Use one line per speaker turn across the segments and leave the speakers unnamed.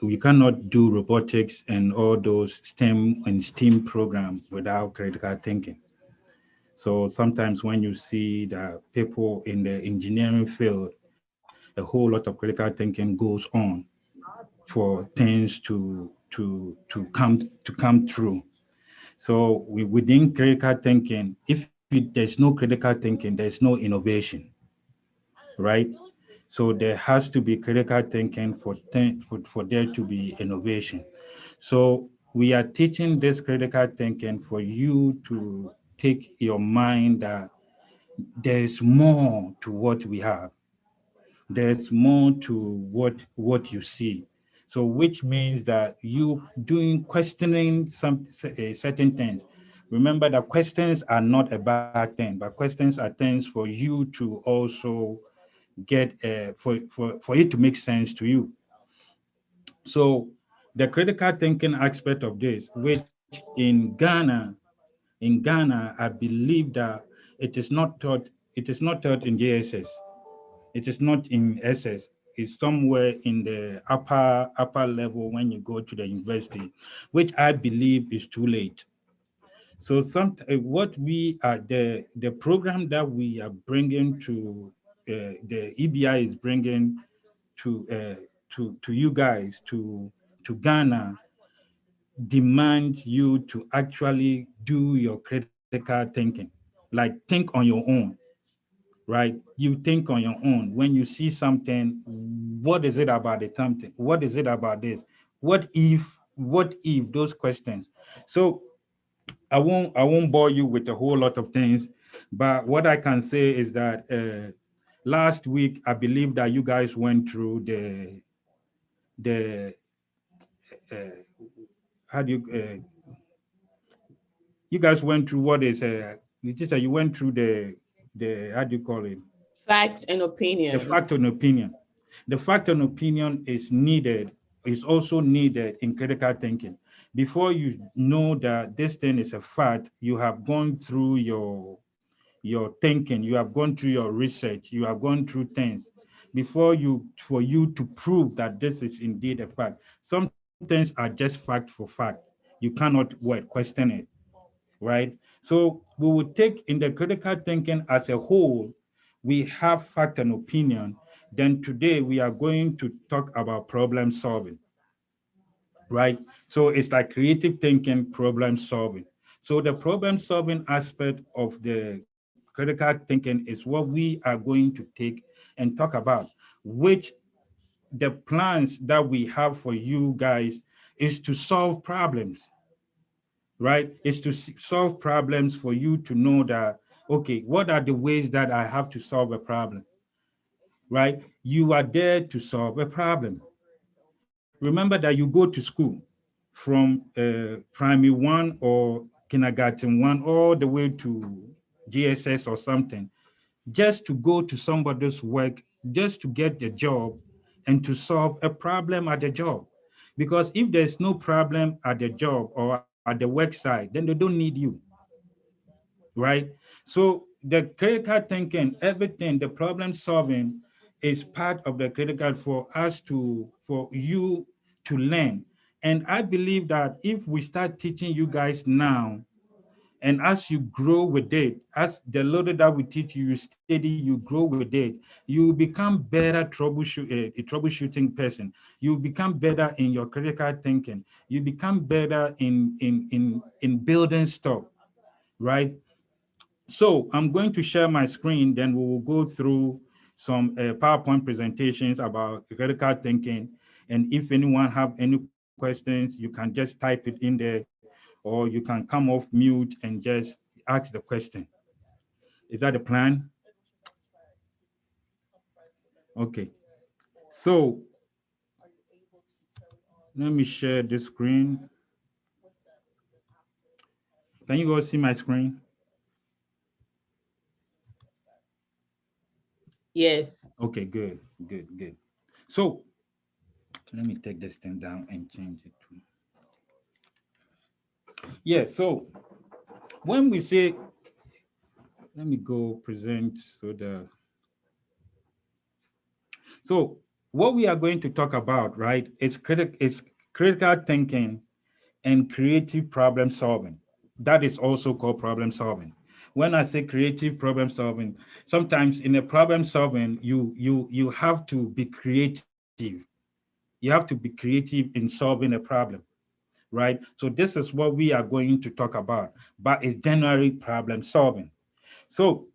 we cannot do robotics and all those STEM and STEAM programs without critical thinking. So sometimes when you see that people in the engineering field, a whole lot of critical thinking goes on for things to come true. So within critical thinking, there's no critical thinking, there's no innovation, right? So there has to be critical thinking for there to be innovation. So we are teaching this critical thinking for you to take your mind that there's more to what we have. There's more to what you see. So which means that you doing questioning certain things. Remember that questions are not a bad thing, but questions are things for you to also get for it to make sense to you. So the critical thinking aspect of this, which in Ghana, I believe that it is not taught in JSS. It is not in SS. It's somewhere in the upper level when you go to the university, which I believe is too late. So what we are the program that we are bringing to the EBI is bringing to you guys to Ghana demands you to actually do your critical thinking, like think on your own, right? You think on your own. When you see something, what is it about the something? What is it about this? What if those questions? So I won't bore you with a whole lot of things, but what I can say is that last week I believe that you guys went through the how do you guys went through what is you went through the how do you call it,
Fact and
the
opinion.
fact and opinion. The fact and opinion is also needed in critical thinking. Before you know that this thing is a fact, you have gone through your thinking, you have gone through your research, you have gone through things for you to prove that this is indeed a fact. Some things are just fact for fact. You cannot question it, right? So we would take in the critical thinking as a whole, we have fact and opinion. Then today we are going to talk about problem solving, right? So it's like creative thinking, problem solving. So the problem solving aspect of the critical thinking is what we are going to take and talk about, which the plans that we have for you guys is to solve problems, right? Is to solve problems for you to know that, okay, what are the ways that I have to solve a problem, right? You are there to solve a problem. Remember that you go to school from primary one or kindergarten one all the way to GSS or something, just to go to somebody's work, just to get the job and to solve a problem at the job. Because if there's no problem at the job or at the work site, then they don't need you, right? So the critical thinking, everything, the problem solving is part of the critical for you to learn. And I believe that if we start teaching you guys now, and as you grow with it, as the little that we teach you, you study, you grow with it, you become better a troubleshooting person. You become better in your critical thinking. You become better in building stuff, right? So I'm going to share my screen, then we will go through some PowerPoint presentations about critical thinking. And if anyone have any questions, you can just type it in there, or you can come off mute and just ask the question. Is that the plan? Okay. So let me share this screen. Can you guys see my screen?
Yes.
Okay, good, good, good. So let me take this thing down and change it to. Yeah, so when we say, let me go present so the, so what we are going to talk about, right, is critical thinking and creative problem solving. That is also called problem solving. When I say creative problem solving, sometimes in a problem solving, you have to be creative. You have to be creative in solving a problem, right? So this is what we are going to talk about, but it's generally problem solving. So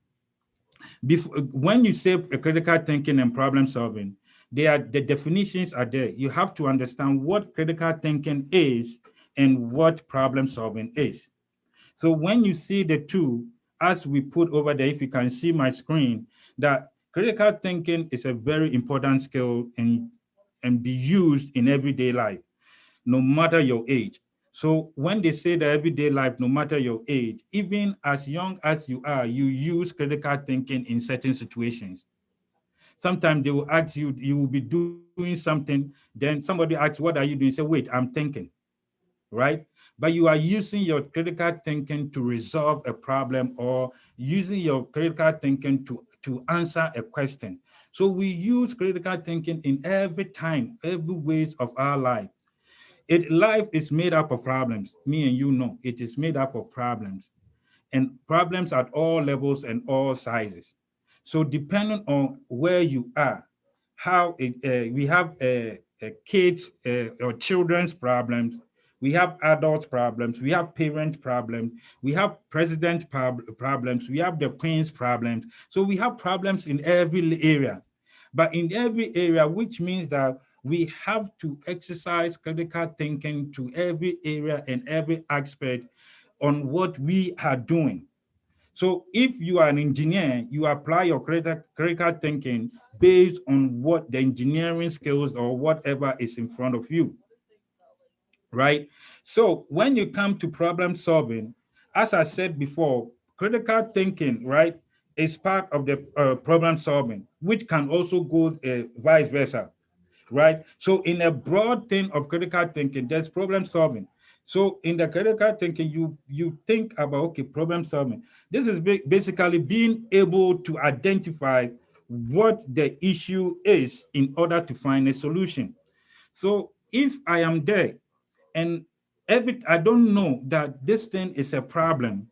before, when you say critical thinking and problem solving, the definitions are there. You have to understand what critical thinking is and what problem solving is. So when you see the two, as we put over there, if you can see my screen, that critical thinking is a very important skill and be used in everyday life, no matter your age. So when they say the everyday life, no matter your age, even as young as you are, you use critical thinking in certain situations. Sometimes they will ask you, you will be doing something, then somebody asks, what are you doing? Say, wait, I'm thinking, right? But you are using your critical thinking to resolve a problem or using your critical thinking to answer a question. So we use critical thinking in every time, every ways of our life. Life is made up of problems. Me and you know it is made up of problems, and problems at all levels and all sizes. So depending on where you are, how we have kids or children's problems, we have adult problems, we have parent problems, we have president problems, we have the queen's problems. So we have problems in every area. But in every area, which means that we have to exercise critical thinking to every area and every aspect on what we are doing. So if you are an engineer, you apply your critical thinking based on what the engineering skills or whatever is in front of you, right? So when you come to problem solving, as I said before, critical thinking, right, is part of the problem solving, which can also go vice versa, right? So in a broad thing of critical thinking, there's problem solving. So in the critical thinking, you think about, okay, problem solving. This is basically being able to identify what the issue is in order to find a solution. So if I am there and I don't know that this thing is a problem,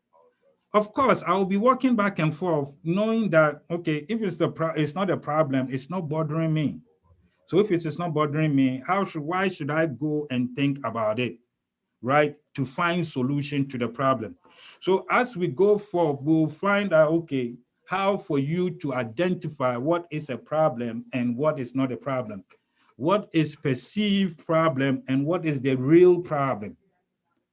of course, I'll be walking back and forth, knowing that, okay, if it's not a problem, it's not bothering me. So if it is not bothering me, why should I go and think about it, right? To find solution to the problem. So as we go forward, we'll find out, okay, how for you to identify what is a problem and what is not a problem. What is perceived problem and what is the real problem,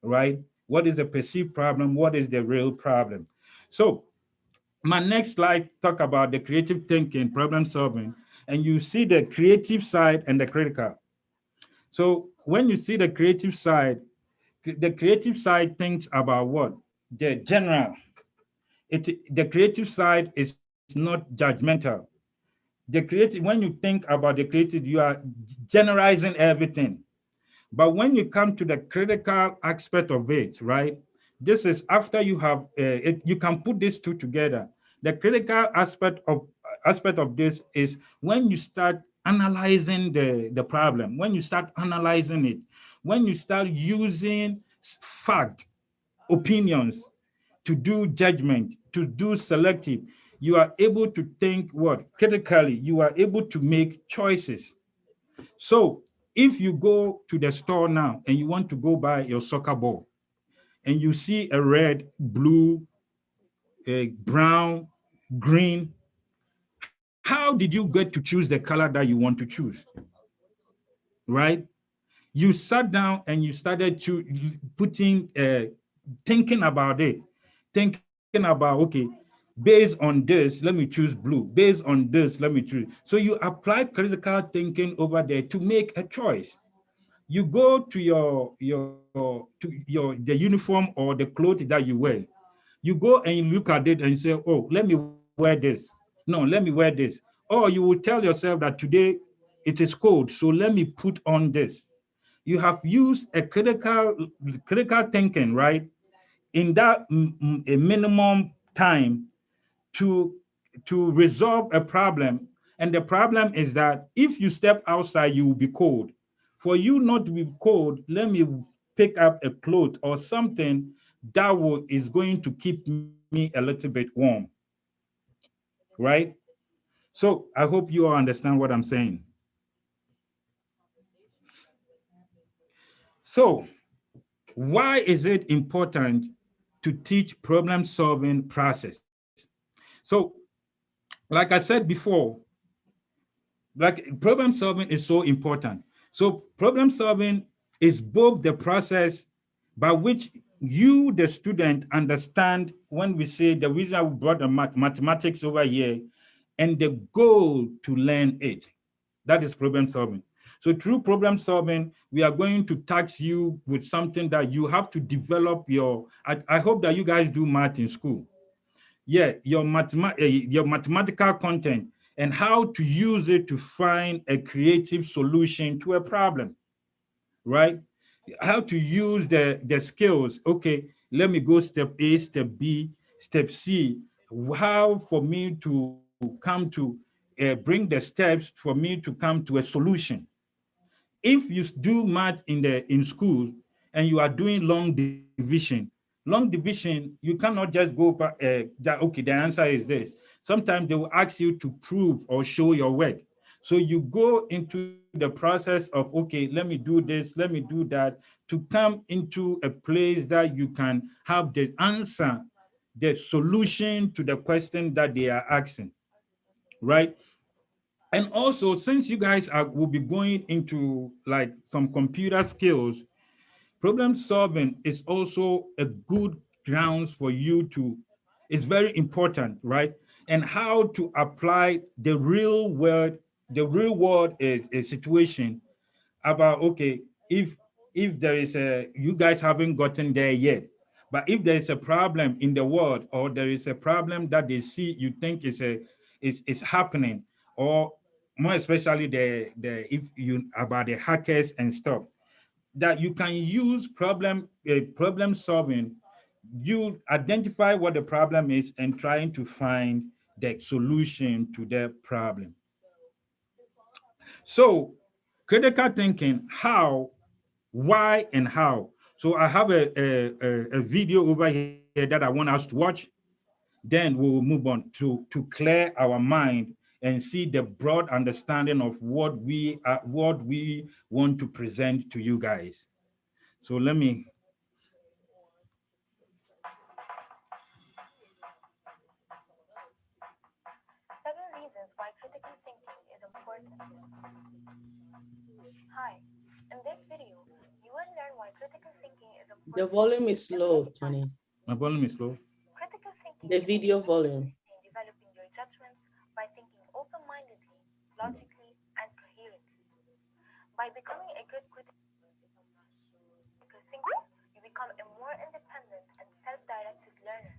right? What is the perceived problem? What is the real problem? So my next slide talk about the creative thinking, problem solving, and you see the creative side and the critical. So when you see the creative side thinks about what? The general. The creative side is not judgmental. When you think about the creative, you are generalizing everything. But when you come to the critical aspect of it, right? This is after you have you can put these two together. The critical aspect of this is when you start analyzing the problem, when you start analyzing it, when you start using fact, opinions to do judgment, to do selective, you are able to think what critically, you are able to make choices. So if you go to the store now and you want to go buy your soccer ball and you see a red, blue, brown, green, how did you get to choose the color that you want to choose? Right? You sat down and you started to thinking about it, thinking about, okay, based on this, let me choose blue. Based on this, let me choose. So you apply critical thinking over there to make a choice. You go to the uniform or the clothes that you wear. You go and you look at it and say, oh, let me wear this. No, let me wear this. Or you will tell yourself that today it is cold, so let me put on this. You have used a critical thinking, right? In that a minimum time to resolve a problem. And the problem is that if you step outside, you will be cold. For you not to be cold, let me pick up a cloth or something that is going to keep me a little bit warm. Right? So I hope you all understand what I'm saying. So why is it important to teach problem solving process? So like I said before, like problem solving is so important. So problem solving is both the process by which you, the student, understand when we say the reason I brought the mathematics over here and the goal to learn it. That is problem solving. So through problem solving, we are going to tax you with something that you have to develop your, I hope that you guys do math in school. Yeah, your mathematical content and how to use it to find a creative solution to a problem, right? How to use the skills. Okay, let me go step A, step B, step C. How for me to come to bring the steps for me to come to a solution. If you do math in school and you are doing long division, you cannot just go for that, okay, the answer is this. Sometimes they will ask you to prove or show your work. So you go into the process of, okay, let me do this, let me do that, to come into a place that you can have the answer, the solution to the question that they are asking, right? And also, since you guys will be going into like some computer skills, problem solving is also a good grounds for you to, it's very important, right? And how to apply the real world situation about, okay, if if there is a, you guys haven't gotten there yet, but if there is a problem in the world, or there is a problem that they see, you think is happening, or more especially the if you about the hackers and stuff, that you can use problem solving. You identify what the problem is and trying to find the solution to the problem. So critical thinking, how, why, and how. So I have a video over here that I want us to watch. Then we'll move on to clear our mind and see the broad understanding of what we want to present to you guys. So let me.
Several reasons why critical thinking is important. Hi, in this video, you will learn why critical thinking is
The
important
volume
in
is
different
low,
types.
Tony.
My volume is low.
Critical thinking
The
is
video
essential
volume.
in developing your judgments by thinking open-mindedly, logically, and coherently. By becoming a good critical thinker, you become a more independent and self-directed learner.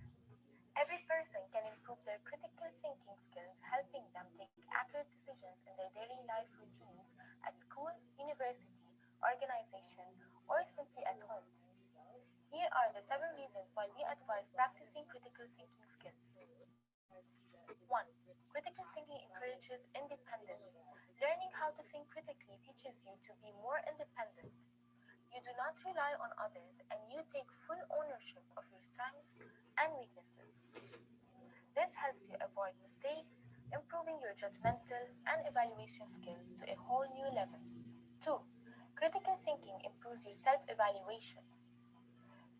Every person can improve their critical thinking skills, helping them take accurate decisions in their daily life routines at school, university, organization, or simply at home. Here are the seven reasons why we advise practicing critical thinking skills. 1. Critical thinking encourages independence. Learning how to think critically teaches you to be more independent. You do not rely on others and you take full ownership of your strengths and weaknesses. This helps you avoid mistakes, improving your judgmental and evaluation skills to a whole new level. 2. Critical thinking improves your self evaluation.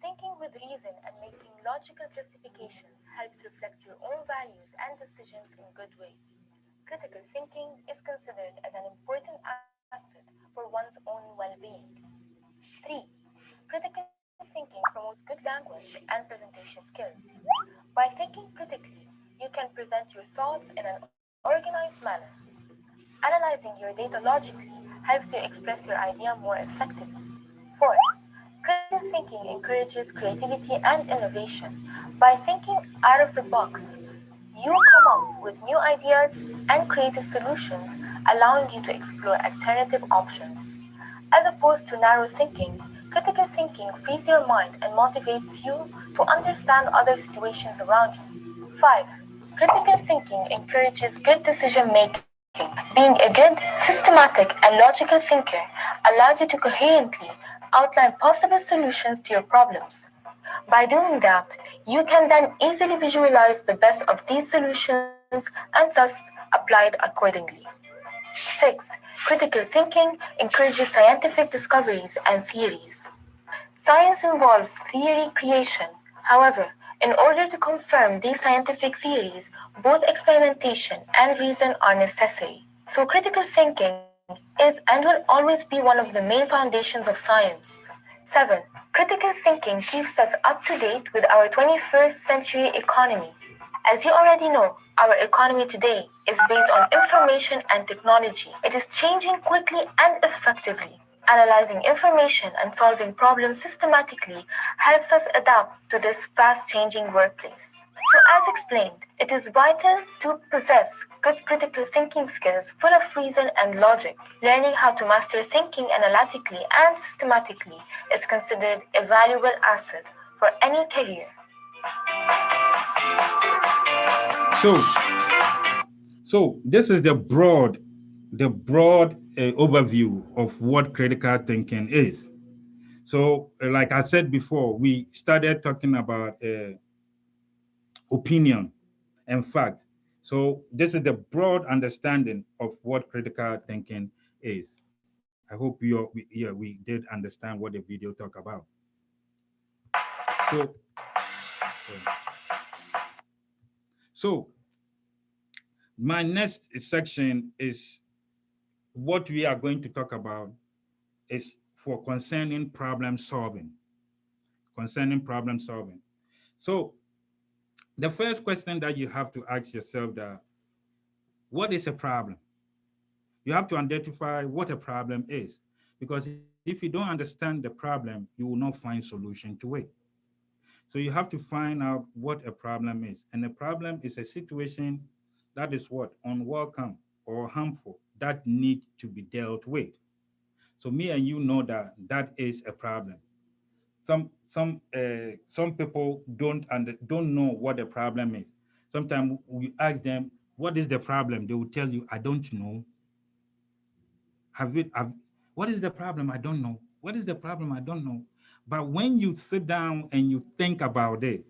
Thinking with reason and making logical justifications helps reflect your own values and decisions in good way. Critical thinking is considered as an important asset for one's own well-being. 3. Critical thinking promotes good language and presentation skills. By thinking critically, you can present your thoughts in an organized manner. Analyzing your data logically helps you express your idea more effectively. 4. Critical thinking encourages creativity and innovation. By thinking out of the box, you come up with new ideas and creative solutions, allowing you to explore alternative options. As opposed to narrow thinking, critical thinking frees your mind and motivates you to understand other situations around you. 5. Critical thinking encourages good decision making. Being a good, systematic, and logical thinker allows you to coherently outline possible solutions to your problems. By doing that, you can then easily visualize the best of these solutions and thus apply it accordingly. 6. Critical thinking encourages scientific discoveries and theories. Science involves theory creation. However, in order to confirm these scientific theories, both experimentation and reason are necessary. So, critical thinking is and will always be one of the main foundations of science. 7. Critical thinking keeps us up to date with our 21st century economy. As you already know, our economy today is based on information and technology. It is changing quickly and effectively. Analyzing information and solving problems systematically helps us adapt to this fast changing workplace. So, as explained, it is vital to possess good critical thinking skills full of reason and logic. Learning how to master thinking analytically and systematically is considered a valuable asset for any career.
So, so this is the broad overview of what critical thinking is. So, like I said before, we started talking about opinion and fact. So, this is the broad understanding of what critical thinking is. I hope we did understand what the video talk about. So, so my next section is what we are going to talk about is for concerning problem solving. So the first question that you have to ask yourself that what is a problem? You have to identify what a problem is, because if you don't understand the problem, you will not find solution to it. So you have to find out what a problem is. And a problem is a situation that is what? Unwelcome or harmful that need to be dealt with. So me and you know that that is a problem. Some people don't know what the problem is. Sometimes we ask them, "What is the problem?" They will tell you, "I don't know." Have you? What is the problem? I don't know. What is the problem? I don't know. But when you sit down and you think about it,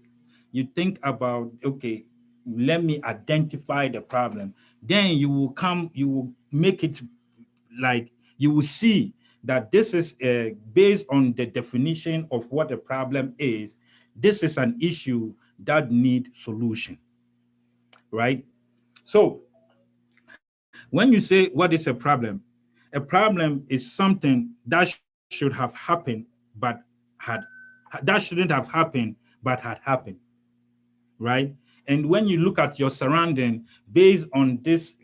you think about, okay, let me identify the problem. Then you will make it like you will see that this is based on the definition of what a problem is. This is an issue that need solution, right? So when you say what is a problem is something that should have happened but had that shouldn't have happened but had happened, right? And when you look at your surrounding based on this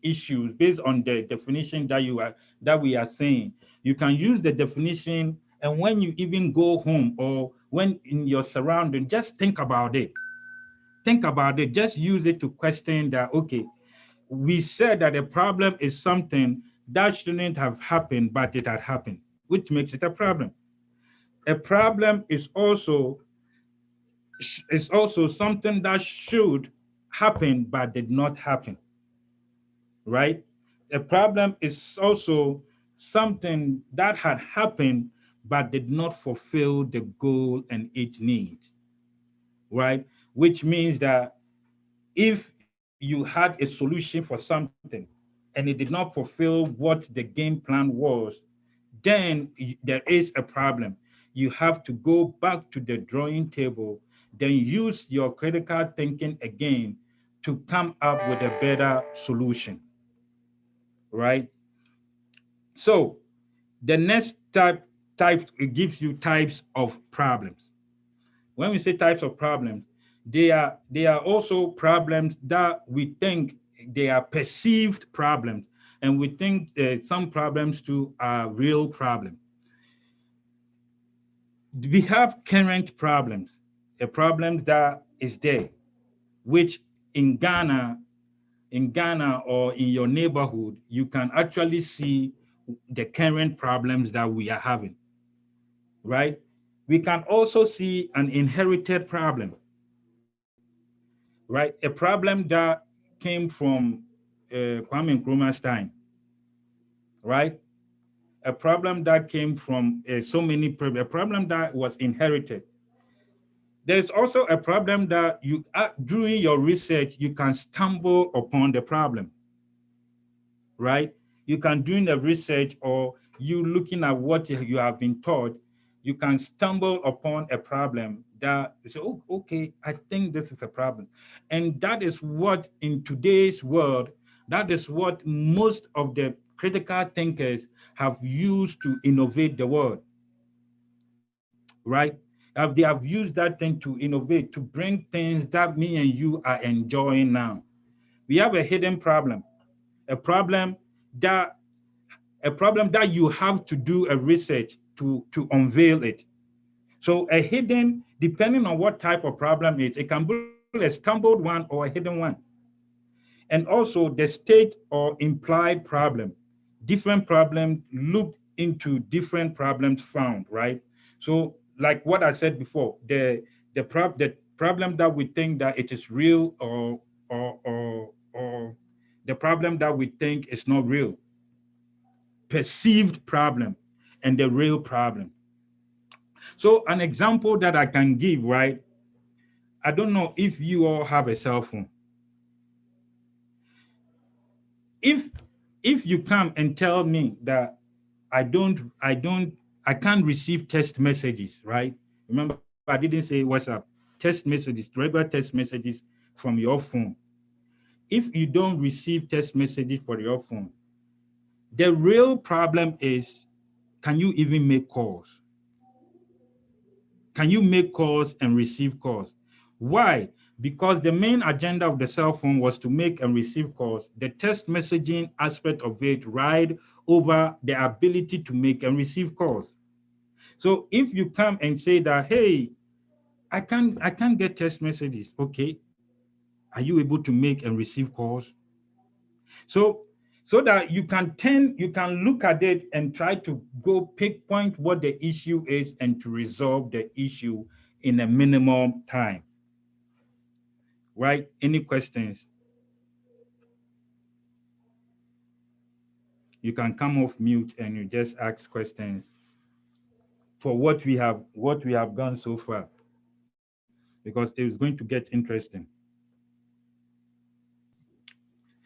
issues, based on the definition that we are saying, you can use the definition. And when you even go home or when in your surrounding, just think about it. Think about it. Just use it to question that, okay, we said that a problem is something that shouldn't have happened, but it had happened, which makes it a problem. A problem is also something that should happen but did not happen, right? A problem is also something that had happened but did not fulfill the goal and its needs, right? Which means that if you had a solution for something and it did not fulfill what the game plan was, then there is a problem. You have to go back to the drawing table, then use your critical thinking again to come up with a better solution, right? So the next type it gives you types of problems. When we say types of problems, they are also problems that we think they are perceived problems, and we think some problems too are real problems. We have current problems, a problem that is there, which in Ghana, or in your neighborhood, you can actually see the current problems that we are having, right? We can also see an inherited problem, right? A problem that came from Kwame Nkrumah's time, right? A problem that came from a problem that was inherited. There's also a problem that you, during your research, you can stumble upon the problem, right? You can doing the research or you looking at what you have been taught, you can stumble upon a problem that you say, oh, okay, I think this is a problem. And that is what in today's world, that is what most of the critical thinkers have used to innovate the world, right? They have used that thing to innovate, to bring things that me and you are enjoying now. We have a hidden problem, a problem that you have to do a research to unveil it. So a hidden, depending on what type of problem it can be a stumbled one or a hidden one. And also the state or implied problem. Different problems looked into different problems found, right? So like what I said before, the problem that we think that it is real or the problem that we think is not real, perceived problem and the real problem. So an example that I can give, right? I don't know if you all have a cell phone. If you come and tell me that I can't receive text messages, right? Remember, I didn't say WhatsApp. Text messages, regular text messages from your phone. If you don't receive text messages for your phone, the real problem is, can you even make calls? Can you make calls and receive calls? Why? Because the main agenda of the cell phone was to make and receive calls. The text messaging aspect of it ride over the ability to make and receive calls. So if you come and say that, hey, I can't get text messages, okay, are you able to make and receive calls? So that you can look at it and try to go pinpoint what the issue is and to resolve the issue in a minimum time. Right? Any questions? You can come off mute and you just ask questions for what we have gone so far, because it's going to get interesting.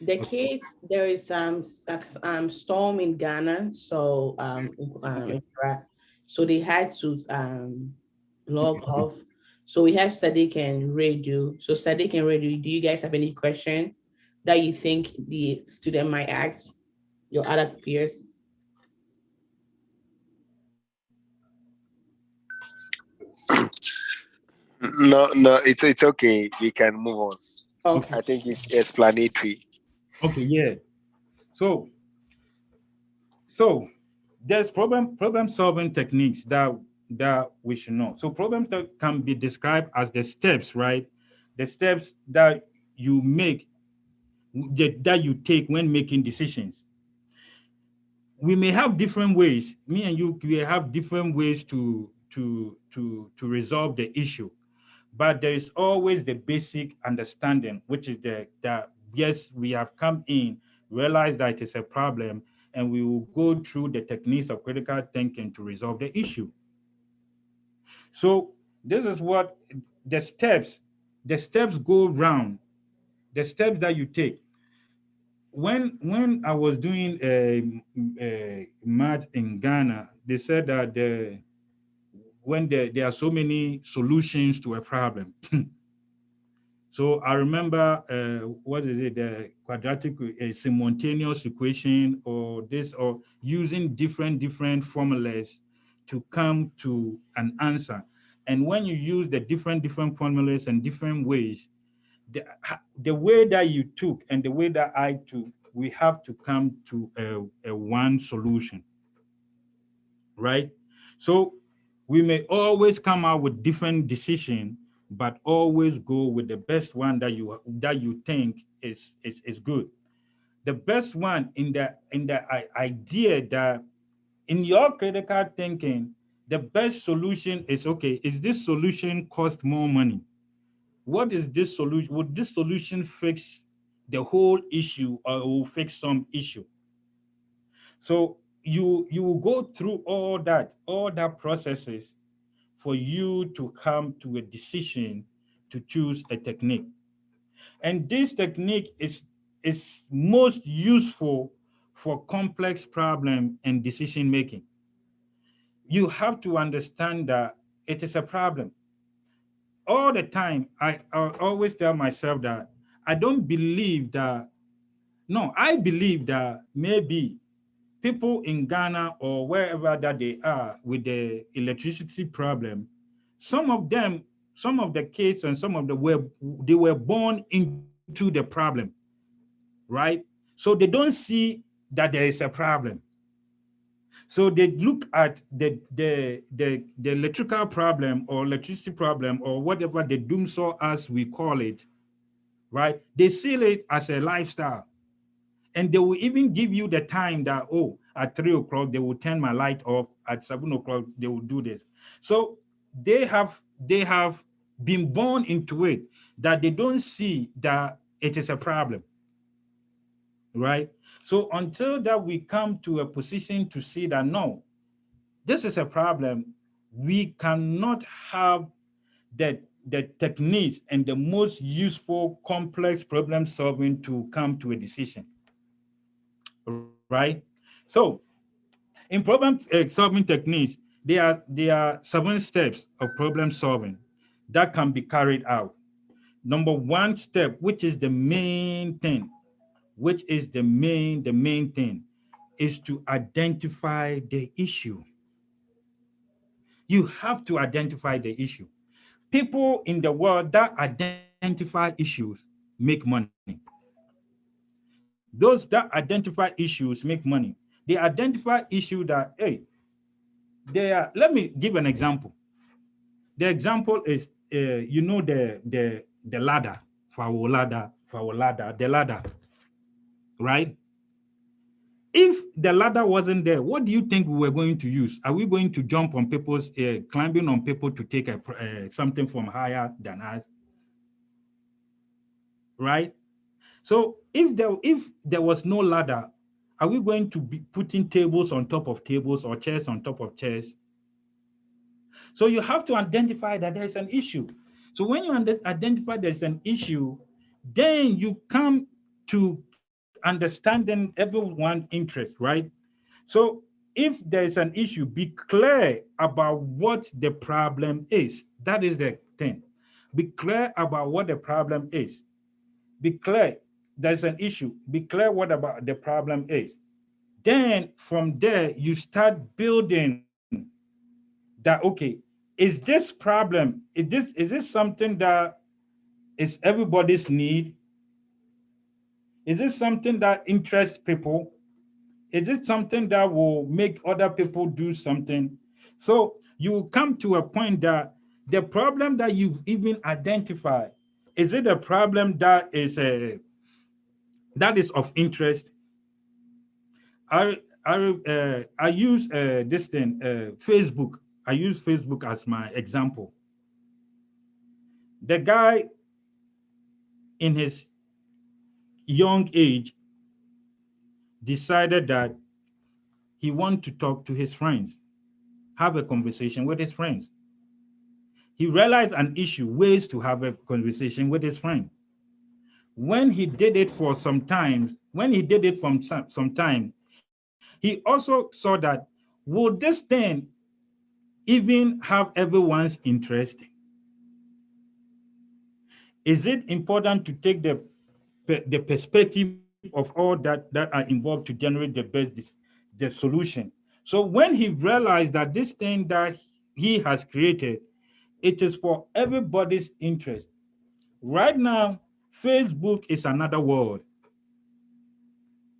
The case, there is storm in Ghana, so
Okay.
so they had to log off. So we have Sadiq and Radu. So Sadiq and Radu, do you guys have any question that you think the student might ask your other peers?
No, no, it's okay. We can move on.
Okay.
I think it's explanatory.
Okay, yeah. So so there's problem solving techniques that we should know. So problems that can be described as the steps, right? The steps that you make, that you take when making decisions. We may have different ways. Me and you, we have different ways to resolve the issue, but there is always the basic understanding, which is that yes, we have come in, realize that it is a problem, and we will go through the techniques of critical thinking to resolve the issue. So this is what the steps go round, the steps that you take. When I was doing a math in Ghana, they said that there are so many solutions to a problem. So I remember, what is it, the quadratic simultaneous equation, or this, or using different formulas to come to an answer. And when you use the different formulas and different ways, the way that you took and the way that I took, we have to come to a one solution, right? So we may always come out with different decision, but always go with the best one that you think is good. The best one in the idea that in your critical thinking, the best solution is, okay, is this solution cost more money? What is this solution? Would this solution fix the whole issue or it will fix some issue. So you will go through all that processes for you to come to a decision to choose a technique. And this technique is most useful for complex problem and decision making. You have to understand that it is a problem. All the time, I always tell myself that I don't believe that, no, I believe that maybe people in Ghana or wherever that they are with the electricity problem, some of them, some of the kids and some of the they were born into the problem, right? So they don't see that there is a problem. So they look at the electrical problem or electricity problem or whatever the doom saw as we call it, right? They see it as a lifestyle. And they will even give you the time that, oh, at 3 o'clock, they will turn my light off. At 7 o'clock, they will do this. So they have been born into it that they don't see that it is a problem, right? So until that we come to a position to see that, no, this is a problem, we cannot have the techniques and the most useful complex problem solving to come to a decision, right? So in problem solving techniques, there are 7 steps of problem solving that can be carried out. Number one step, which is the main thing, is to identify the issue. You have to identify the issue. People in the world that identify issues make money. Those that identify issues make money. They identify issue that, hey, let me give an example. The example is, the ladder, the ladder, right? If the ladder wasn't there, what do you think we were going to use? Are we going to jump on people's, climbing on people to take something from higher than us? Right? So if there was no ladder, are we going to be putting tables on top of tables or chairs on top of chairs? So you have to identify that there's an issue. So when you identify there's an issue, then you come to understanding everyone's interest, right? So if there's an issue, be clear about what the problem is. That is the thing. Be clear about what the problem is. Be clear there's an issue. Be clear what about the problem is. Then from there, you start building that, okay, is this problem, is this something that is everybody's need? Is this something that interests people? Is it something that will make other people do something? So you come to a point that the problem that you've even identified, is it a problem that is of interest? I use this thing, Facebook. I use Facebook as my example. The guy in his young age decided that he wanted to talk to his friends, have a conversation with his friends. He realized an issue, ways to have a conversation with his friend. When he did it for some time, he also saw that, would this thing even have everyone's interest? Is it important to take the perspective of all that are involved to generate the solution? So when he realized that this thing that he has created, it is for everybody's interest. Right now, Facebook is another world.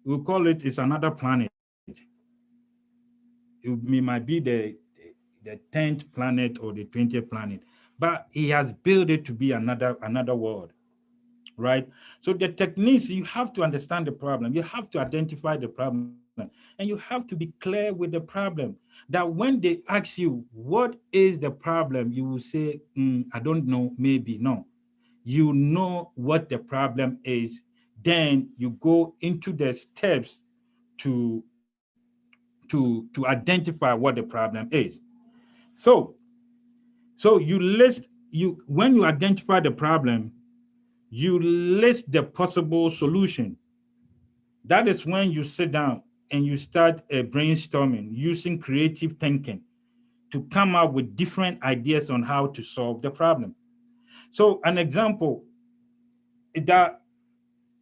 We'll call it's another planet. It might be the 10th planet or the 20th planet, but he has built it to be another world, right? So the techniques, you have to understand the problem. You have to identify the problem, and you have to be clear with the problem, that when they ask you, what is the problem? You will say, I don't know, maybe. No, you know what the problem is then you go into the steps to identify what the problem is. So you list, when you identify the problem, you list the possible solution. That is when you sit down and you start brainstorming using creative thinking to come up with different ideas on how to solve the problem. So an example, that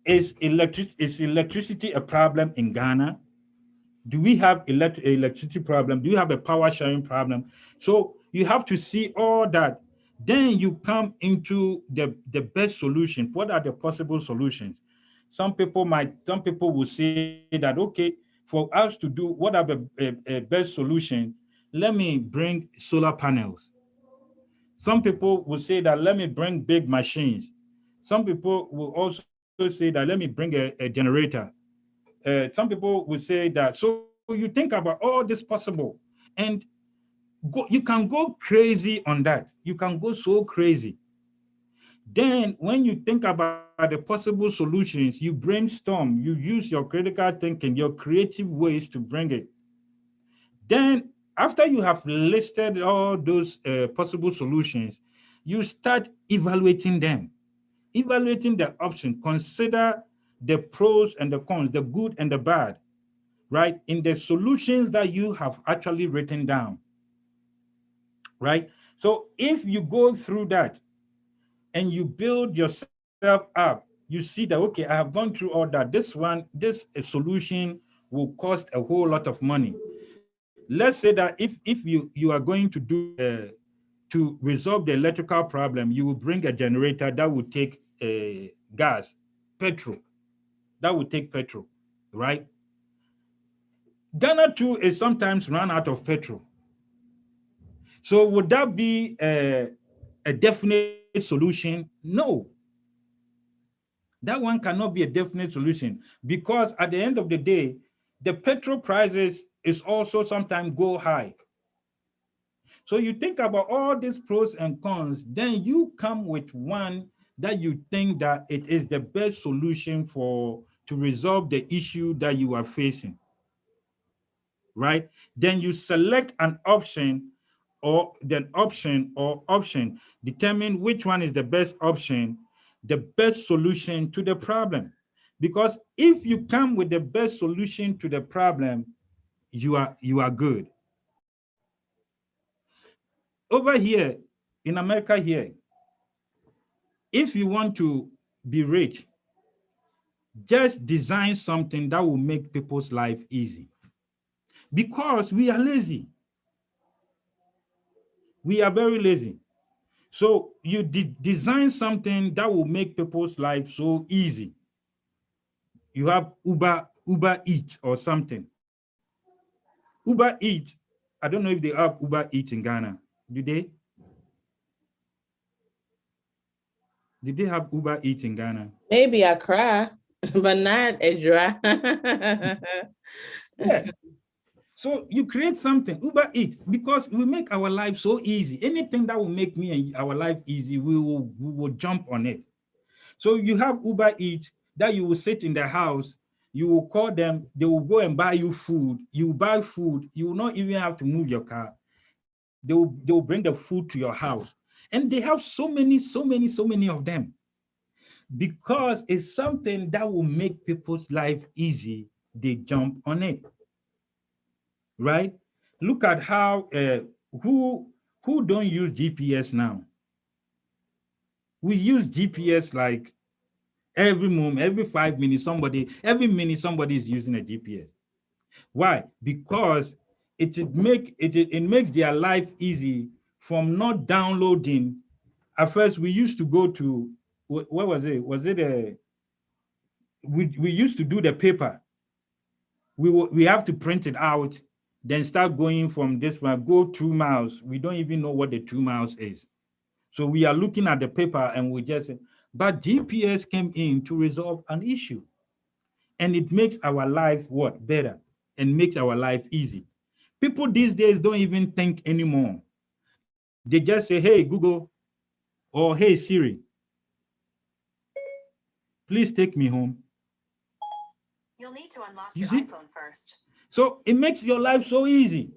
is electricity a problem in Ghana? Do we have electricity problem? Do you have a power sharing problem? So you have to see all that. Then you come into the best solution. What are the possible solutions? Some people will say that, okay, for us to do what are the best solution, let me bring solar panels. Some people will say that, let me bring big machines. Some people will also say that, let me bring a generator. Some people will say that. So you think about all this possible, and you can go crazy on that. You can go so crazy. Then when you think about the possible solutions, you brainstorm, you use your critical thinking, your creative ways to bring it. Then after you have listed all those possible solutions, you start evaluating them, evaluating the option, consider the pros and the cons, the good and the bad, right? In the solutions that you have actually written down, right? So if you go through that and you build yourself up, you see that, okay, I have gone through all that. This solution will cost a whole lot of money. Let's say that if you are going to do to resolve the electrical problem, you will bring a generator that will take gas, petrol, that will take petrol, right? Ghana too is sometimes run out of petrol. So would that be a definite solution? No. That one cannot be a definite solution, because at the end of the day, the petrol prices is also sometimes go high. So you think about all these pros and cons, then you come with one that you think that it is the best solution to resolve the issue that you are facing, right? Then you select an option, option, determine which one is the best option, the best solution to the problem. Because if you come with the best solution to the problem, you are good. Over here in America here, if you want to be rich, just design something that will make people's life easy. Because we are lazy. We are very lazy. So you design something that will make people's life so easy. You have Uber Eats or something. Uber Eats, I don't know if they have Uber Eats in Ghana. Do they? Did they have Uber Eats in Ghana?
Maybe Accra, but not Edra.
Yeah. So you create something, Uber Eats, because we make our life so easy. Anything that will make me and our life easy, we will jump on it. So you have Uber Eats that you will sit in the house, you will call them, they will go and buy you food. You buy food, you will not even have to move your car. They will bring the food to your house. And they have so many of them. Because it's something that will make people's life easy, they jump on it. Right? Look at how who don't use GPS now. We use GPS like every moment, every 5 minutes, every minute somebody is using a GPS. Why? Because it makes their life easy from not downloading. At first, we used to go to, what was it? Was it we used to do the paper. We have to print it out, then start going from this one, go 2 miles. We don't even know what the 2 miles is. So we are looking at the paper and we just, but GPS came in to resolve an issue. And it makes our life what? Better, and makes our life easy. People these days don't even think anymore. They just say, hey, Google, or hey, Siri, please take me home.
You'll need to unlock
You
your
see?
iPhone first.
So it makes your life so easy.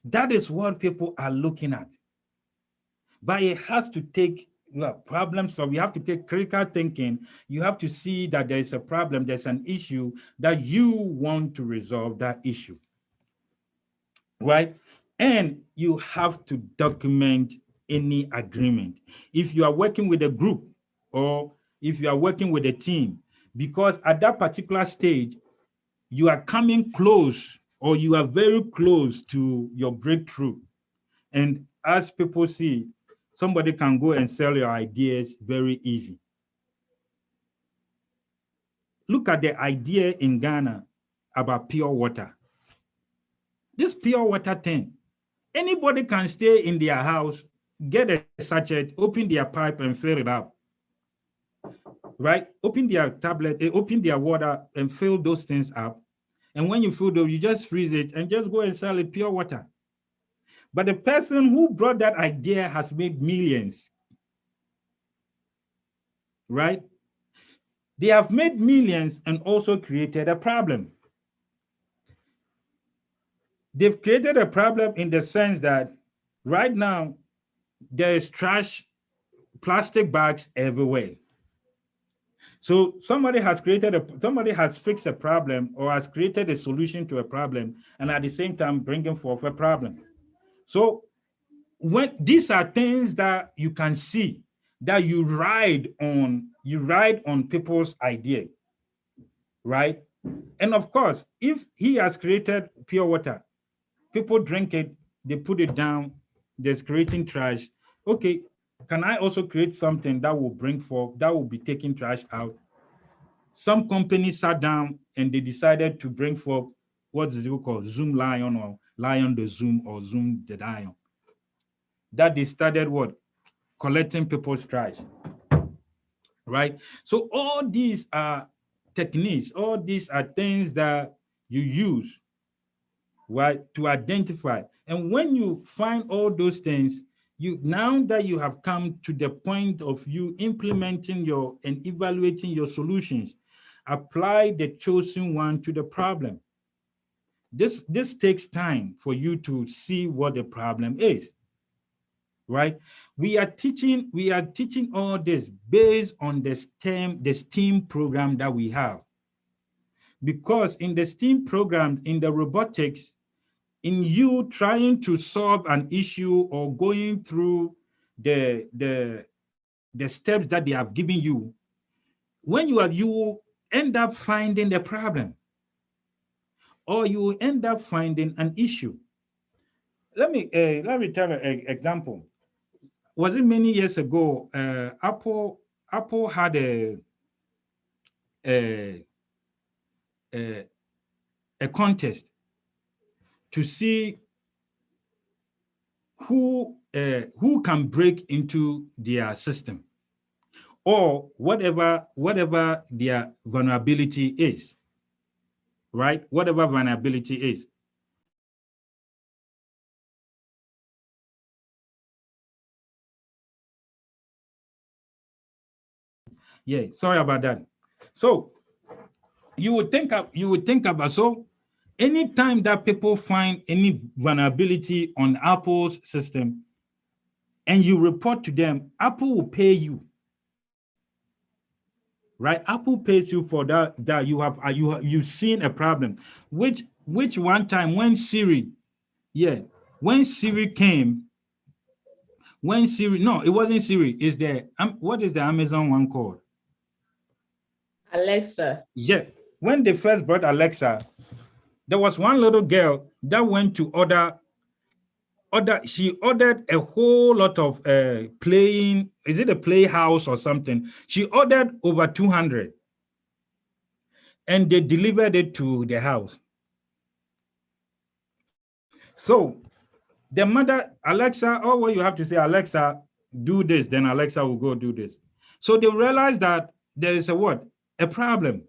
That is what people are looking at. But it has to take problem solving. You have to take critical thinking. You have to see that there is a problem, there's an issue that you want to resolve that issue, right? And you have to document any agreement. If you are working with a group or if you are working with a team, because at that particular stage, you are coming close or you are very close to your breakthrough. And as people see, somebody can go and sell your ideas very easy. Look at the idea in Ghana about pure water. This pure water thing, anybody can stay in their house, get a sachet, open their pipe and fill it up. Right? Open their tablet, open their water and fill those things up. And when you fill those, you just freeze it and just go and sell it pure water. But the person who brought that idea has made millions. Right? They have made millions and also created a problem. They've created a problem in the sense that right now there is trash, plastic bags everywhere. So somebody has fixed a problem or has created a solution to a problem, and at the same time bringing forth a problem. So when these are things that you can see that you ride on people's idea, right? And of course, if he has created pure water, people drink it, they put it down, there's creating trash. Okay, can I also create something that will bring forth, that will be taking trash out? Some companies sat down and they decided to bring forth what is it called, Zoom Lion or Lion the Zoom or Zoom the Lion. That they started what? Collecting people's trash, right? So all these are techniques, all these are things that you use, right, to identify. And when you find all those things, now that you have come to the point of you implementing and evaluating your solutions, apply the chosen one to the problem. This takes time for you to see what the problem is, right? We are teaching all this based on the STEAM program that we have. Because in the STEAM program, in the robotics, in you trying to solve an issue or going through the steps that they have given you, when you end up finding the problem or you end up finding an issue. Let me tell an example. Was it many years ago? Apple had a contest to see who can break into their system or whatever their vulnerability is, right? Whatever vulnerability is. Yeah, sorry about that. So you would think about, so anytime that people find any vulnerability on Apple's system and you report to them, Apple will pay you. Right? Apple pays you for that you've seen a problem, which one time when Siri came, no, it wasn't Siri, is the what is the Amazon one called?
Alexa.
Yeah, when they first brought Alexa, there was one little girl that went to she ordered a whole lot of playing, is it a playhouse or something? She ordered over 200 and they delivered it to the house. So the mother, Alexa, oh, what you have to say, Alexa, do this, then Alexa will go do this. So they realized that there is a problem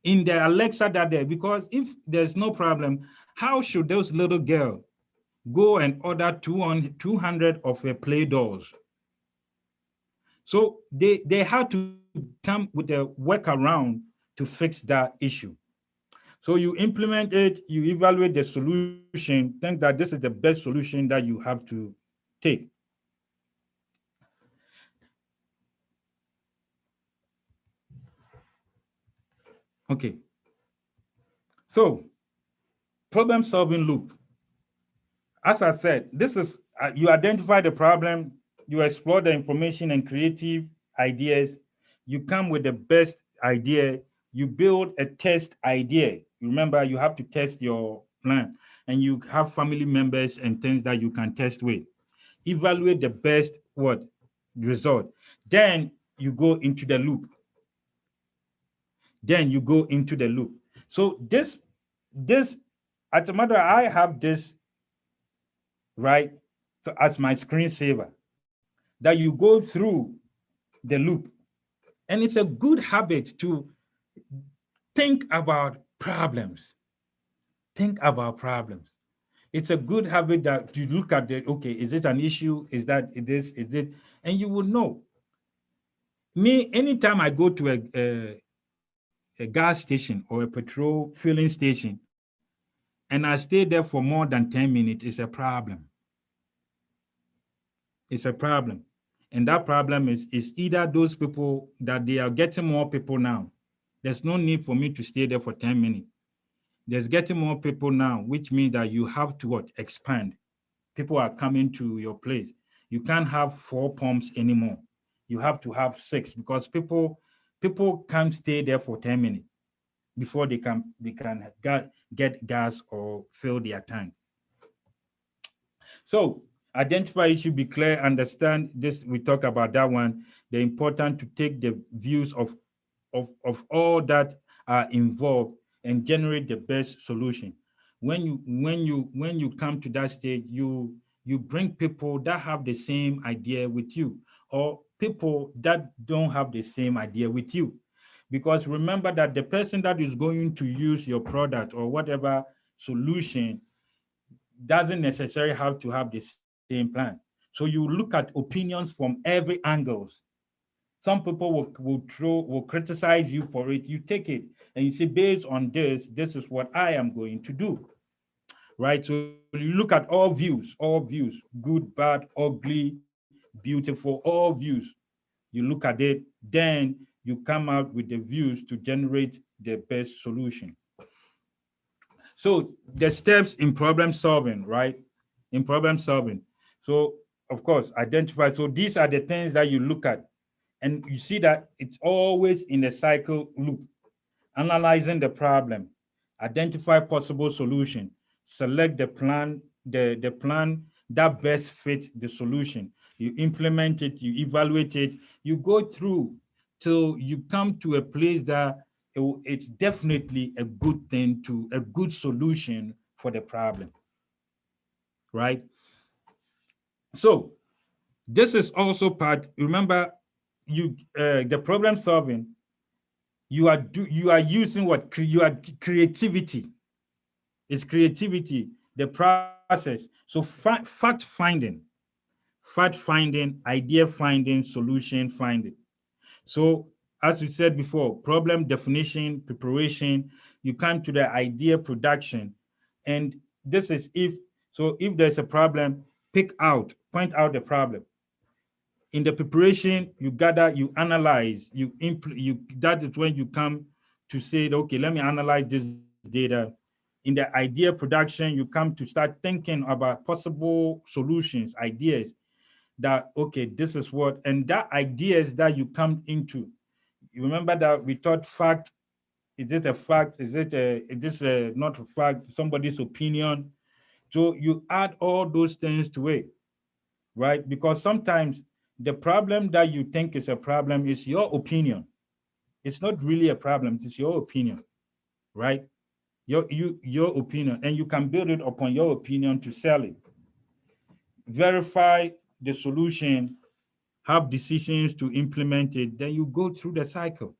in the Alexa that day, because if there's no problem, how should those little girls go and order 200 of her play dolls? So they had to come with a workaround to fix that issue. So you implement it, you evaluate the solution, think that this is the best solution that you have to take. Okay. So problem solving loop. As I said, this is you identify the problem, you explore the information and creative ideas, you come with the best idea, you build a test idea. Remember, you have to test your plan, and you have family members and things that you can test with. Evaluate the best what result. Then you go into the loop. Then you go into the loop. So this, at the matter, I have this right? So as my screensaver, that you go through the loop. And it's a good habit to think about problems. Think about problems. It's a good habit that you look at the, okay, is it an issue? Is that it is it? And you will know. Me, anytime I go to a gas station or a petrol filling station, and I stay there for more than 10 minutes, it's a problem. It's a problem. And that problem is either those people that they are getting more people now. There's no need for me to stay there for 10 minutes. There's getting more people now, which means that you have to what? Expand. People are coming to your place. You can't have 4 pumps anymore. You have to have 6 because people can't stay there for 10 minutes before they can get gas or fill their tank. So identify issue, be clear, understand this. We talk about that one. The important to take the views of all that are involved and generate the best solution. When you come to that stage, you bring people that have the same idea with you, or people that don't have the same idea with you. Because remember that the person that is going to use your product or whatever solution doesn't necessarily have to have the same plan. So you look at opinions from every angles. Some people will criticize you for it. You take it and you say, based on this, this is what I am going to do. Right? So you look at all views, good, bad, ugly, beautiful, all views. You look at it, then you come out with the views to generate the best solution. So the steps in problem solving, right? In problem solving. So of course, identify. So these are the things that you look at. And you see that it's always in a cycle loop. Analyzing the problem, identify possible solution, select the plan, the plan that best fits the solution. You implement it, you evaluate it, you go through till you come to a place that it's definitely a good thing, to a good solution for the problem, right? So this is also part, remember, the problem solving, you are using what? You are creativity. It's creativity, the process. So fact finding, idea finding, solution finding. So as we said before, problem definition, preparation, you come to the idea production. And this is if there's a problem, point out the problem. In the preparation, you gather, you analyze, that is when you come to say, okay, let me analyze this data. In the idea production, you come to start thinking about possible solutions, ideas that, okay, this is what, and that ideas that you come into. You remember that we thought fact, is it a fact? Is this not a fact? Somebody's opinion. So you add all those things to it, right? Because sometimes the problem that you think is a problem is your opinion. It's not really a problem, it's your opinion, right? Your opinion, and you can build it upon your opinion to sell it. Verify the solution, have decisions to implement it, then you go through the cycle.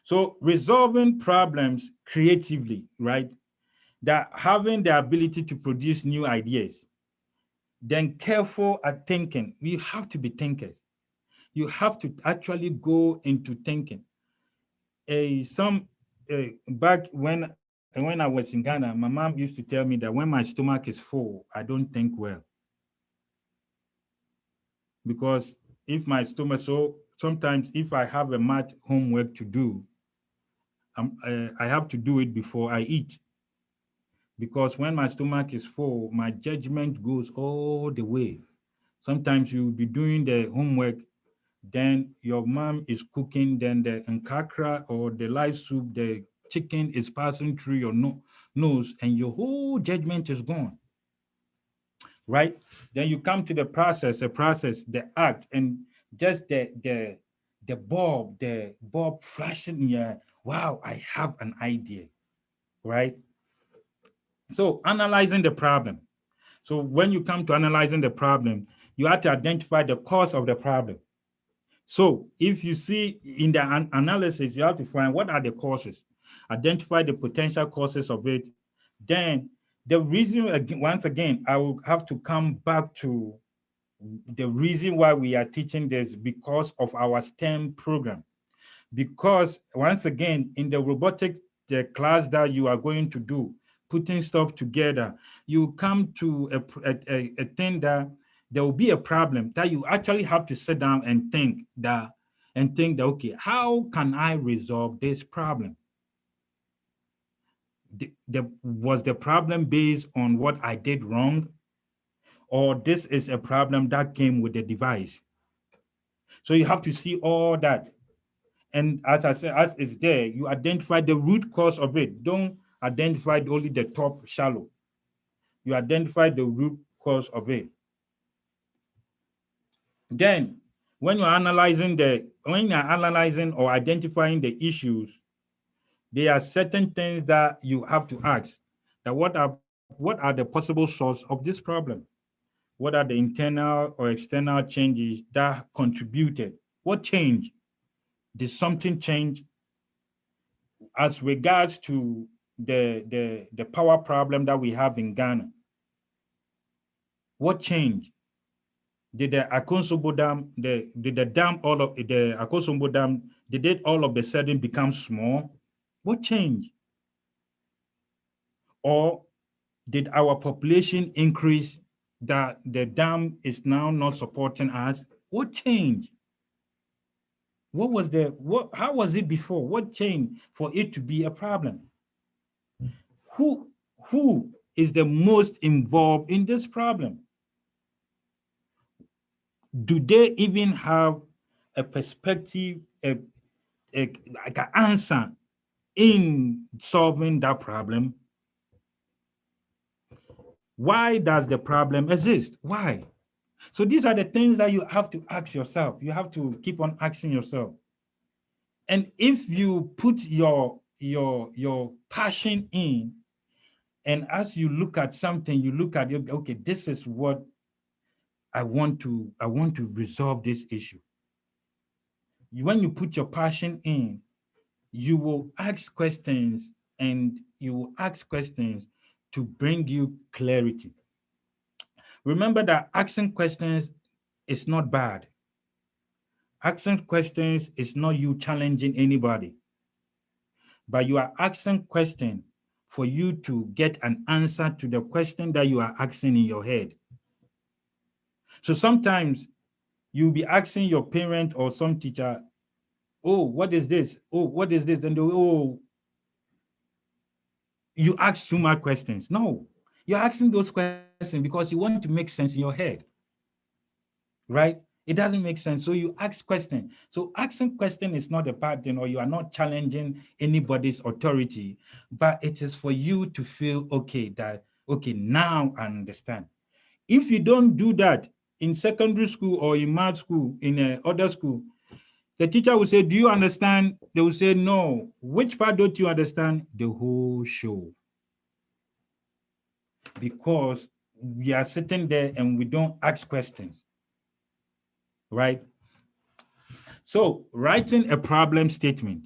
So resolving problems creatively, right? That having the ability to produce new ideas. Then careful at thinking. You have to be thinkers. You have to actually go into thinking. some back when I was in Ghana, my mom used to tell me that when my stomach is full, I don't think well. Because if my stomach, so sometimes if I have a math homework to do, I have to do it before I eat. Because when my stomach is full, my judgment goes all the way. Sometimes you'll be doing the homework, then your mom is cooking, then the nkakra or the live soup, the chicken is passing through your nose, and your whole judgment is gone, right? Then you come to the act, and just the bulb flashing here. Wow, I have an idea, right? So analyzing the problem. So when you come to analyzing the problem, you have to identify the cause of the problem. So if you see in the analysis, you have to find what are the causes, identify the potential causes of it. Then the reason, once again, I will have to come back to the reason why we are teaching this, because of our STEM program. Because once again, in the robotic, the class that you are going to do, putting stuff together, you come to a thing that there will be a problem that you actually have to sit down and think that, okay, how can I resolve this problem? Was the problem based on what I did wrong, or this is a problem that came with the device? So you have to see all that. And as I said, as it's there, you identify the root cause of it. Don't identify only the top shallow. You identify the root cause of it. Then, when you're analyzing or identifying the issues, there are certain things that you have to ask. That what are the possible source of this problem? What are the internal or external changes that contributed? What changed? Did something change as regards to the power problem that we have in Ghana? What changed? Did the Akosombo Dam, did the dam, all of the Akosombo Dam, did it all of a sudden become small? What changed? Or did our population increase that the dam is now not supporting us? What changed? How was it before? What changed for it to be a problem? Who is the most involved in this problem? Do they even have a perspective, like an answer in solving that problem? Why does the problem exist? Why? So these are the things that you have to ask yourself. You have to keep on asking yourself. And if you put your passion in, and as you look at something, you look at it, okay, this is what I want to resolve this issue. When you put your passion in, you will ask questions, and you will ask questions to bring you clarity. Remember that asking questions is not bad. Asking questions is not you challenging anybody, but you are asking questions for you to get an answer to the question that you are asking in your head. So sometimes you'll be asking your parent or some teacher, oh, what is this? Oh, what is this? And they, oh, you ask too much questions. No, you're asking those questions because you want to make sense in your head, right? It doesn't make sense. So you ask questions. So asking question is not a bad thing, or you are not challenging anybody's authority, but it is for you to feel okay that, okay, now I understand. If you don't do that in secondary school or in math school, in other school, the teacher will say, do you understand? They will say, no. Which part don't you understand? The whole show. Because we are sitting there and we don't ask questions, right? So writing a problem statement.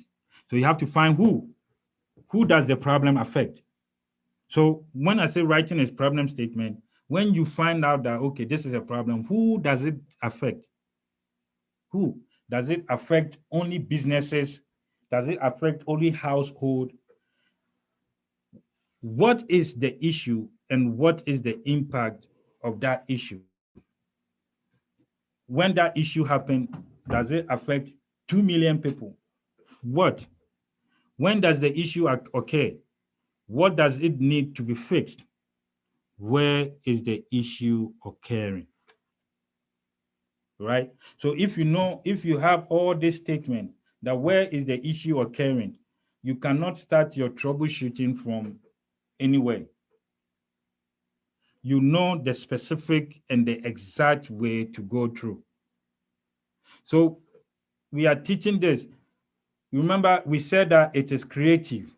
So you have to find who does the problem affect? So when I say writing a problem statement, when you find out that, okay, this is a problem, who does it affect? Who? Does it affect only businesses? Does it affect only household? What is the issue and what is the impact of that issue? When that issue happens, does it affect 2 million people? What? When does the issue occur? What does it need to be fixed? Where is the issue occurring? Right? So if you have all this statement that where is the issue occurring, you cannot start your troubleshooting from anywhere. You know the specific and the exact way to go through. So we are teaching this. Remember, we said that it is creative.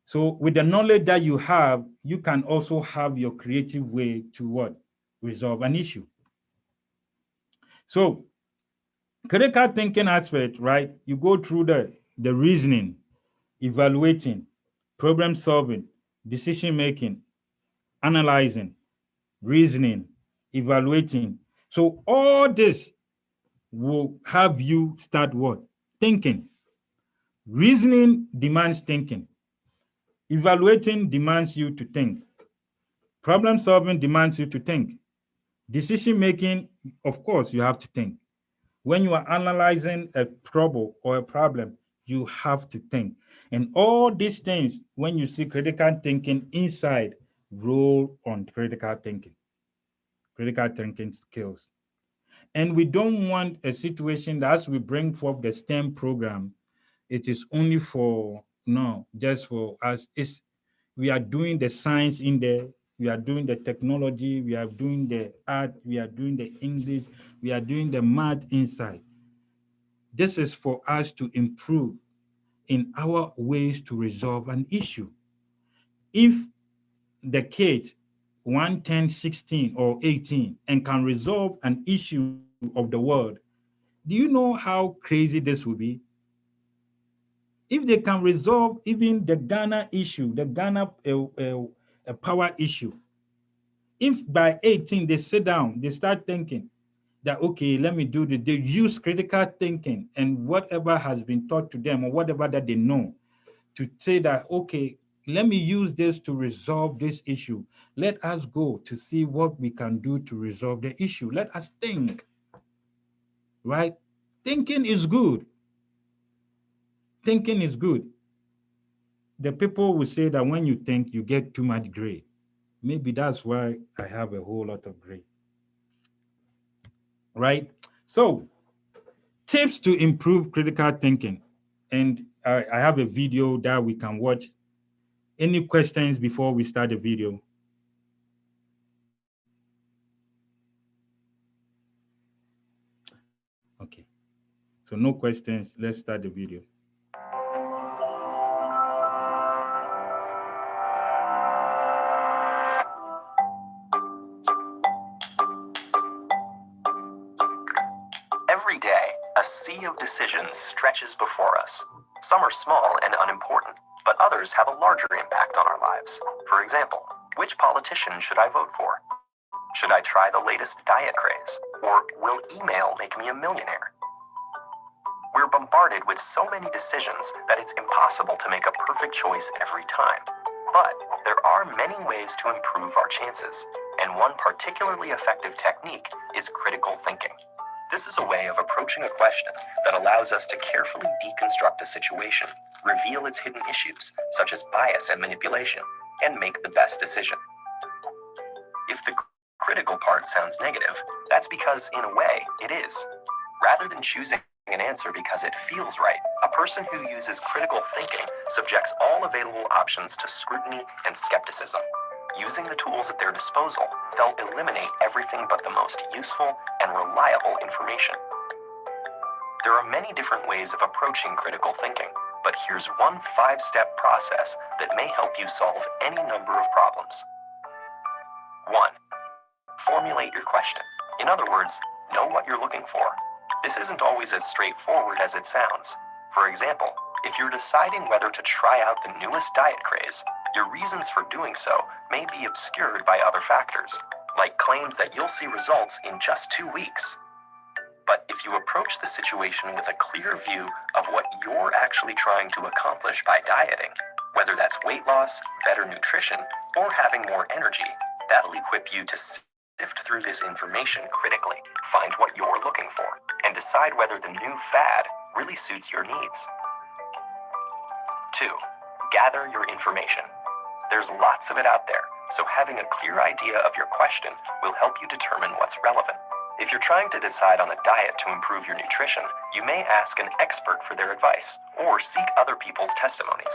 So with the knowledge that you have, you can also have your creative way to what? Resolve an issue. So critical thinking aspect, right? You go through the reasoning, evaluating, problem solving, decision making, analyzing, reasoning, evaluating. So all this will have you start what? Thinking. Reasoning demands thinking. Evaluating demands you to think. Problem solving demands you to think. Decision making, of course, you have to think. When you are analyzing a trouble or a problem, you have to think. And all these things, when you see critical thinking inside, roll on critical thinking skills. And we don't want a situation that as we bring forth the STEM program, it is only for, no, just for us. We are doing the science in there, we are doing the technology, we are doing the art, we are doing the English, we are doing the math inside. This is for us to improve in our ways to resolve an issue. If the kid 1, 10, 16, or 18 and can resolve an issue of the world, do you know how crazy this will be? If they can resolve even the Ghana issue, the Ghana power issue, if by 18 they sit down, they start thinking that, okay, let me do this, they use critical thinking and whatever has been taught to them or whatever that they know to say that, okay, let me use this to resolve this issue. Let us go to see what we can do to resolve the issue. Let us think, right? Thinking is good. Thinking is good. The people will say that when you think, you get too much grade. Maybe that's why I have a whole lot of grade. Right? So, tips to improve critical thinking. And I have a video that we can watch. Any questions before we start the video? Okay. So no questions. Let's start the video.
Every day, a sea of decisions stretches before us. Some are small and unimportant, but others have a larger impact on our lives. For example, which politician should I vote for? Should I try the latest diet craze? Or will email make me a millionaire? We're bombarded with so many decisions that it's impossible to make a perfect choice every time. But there are many ways to improve our chances, and one particularly effective technique is critical thinking. This is a way of approaching a question that allows us to carefully deconstruct a situation, reveal its hidden issues, such as bias and manipulation, and make the best decision. If the critical part sounds negative, that's because, in a way, it is. Rather than choosing an answer because it feels right, a person who uses critical thinking subjects all available options to scrutiny and skepticism. Using the tools at their disposal, they'll eliminate everything but the most useful and reliable information. There are many different ways of approaching critical thinking, but here's one 5-step process that may help you solve any number of problems. 1. Formulate your question. In other words, know what you're looking for. This isn't always as straightforward as it sounds. For example, if you're deciding whether to try out the newest diet craze, your reasons for doing so may be obscured by other factors, like claims that you'll see results in just 2 weeks. But if you approach the situation with a clear view of what you're actually trying to accomplish by dieting, whether that's weight loss, better nutrition, or having more energy, that'll equip you to sift through this information critically, find what you're looking for, and decide whether the new fad really suits your needs. 2. Gather your information. There's lots of it out there, so having a clear idea of your question will help you determine what's relevant. If you're trying to decide on a diet to improve your nutrition, you may ask an expert for their advice or seek other people's testimonies.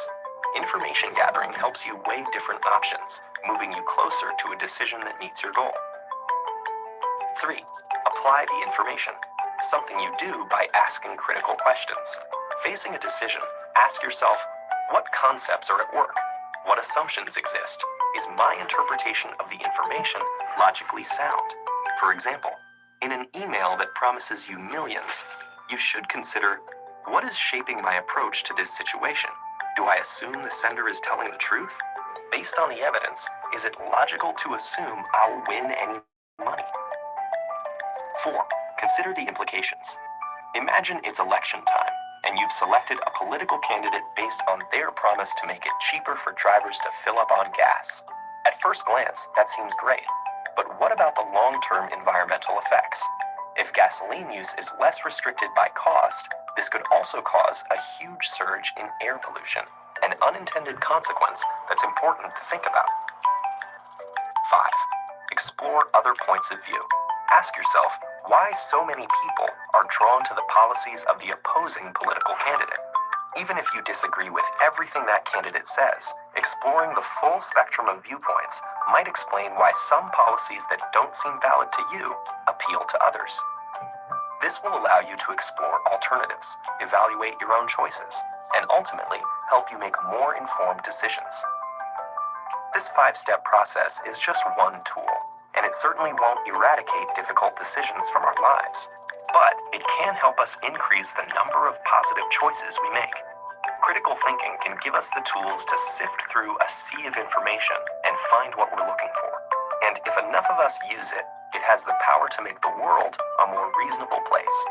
Information gathering helps you weigh different options, moving you closer to a decision that meets your goal. 3. Apply the information, something you do by asking critical questions. Facing a decision, ask yourself, what concepts are at work? What assumptions exist? Is my interpretation of the information logically sound? For example, in an email that promises you millions, you should consider, what is shaping my approach to this situation? Do I assume the sender is telling the truth? Based on the evidence, is it logical to assume I'll win any money? 4. Consider the implications. Imagine it's election time, and you've selected a political candidate based on their promise to make it cheaper for drivers to fill up on gas. At first glance, that seems great. But what about the long-term environmental effects? If gasoline use is less restricted by cost, this could also cause a huge surge in air pollution, an unintended consequence that's important to think about. 5. Explore other points of view. Ask yourself why so many people are drawn to the policies of the opposing political candidate. Even if you disagree with everything that candidate says, exploring the full spectrum of viewpoints might explain why some policies that don't seem valid to you appeal to others. This will allow you to explore alternatives, evaluate your own choices, and ultimately help you make more informed decisions. This 5-step process is just one tool, and it certainly won't eradicate difficult decisions from our lives, but it can help us increase the number of positive choices we make. Critical thinking can give us the tools to sift through a sea of information and find what we're looking for. And if enough of us use it, it has the power to make the world a more reasonable place.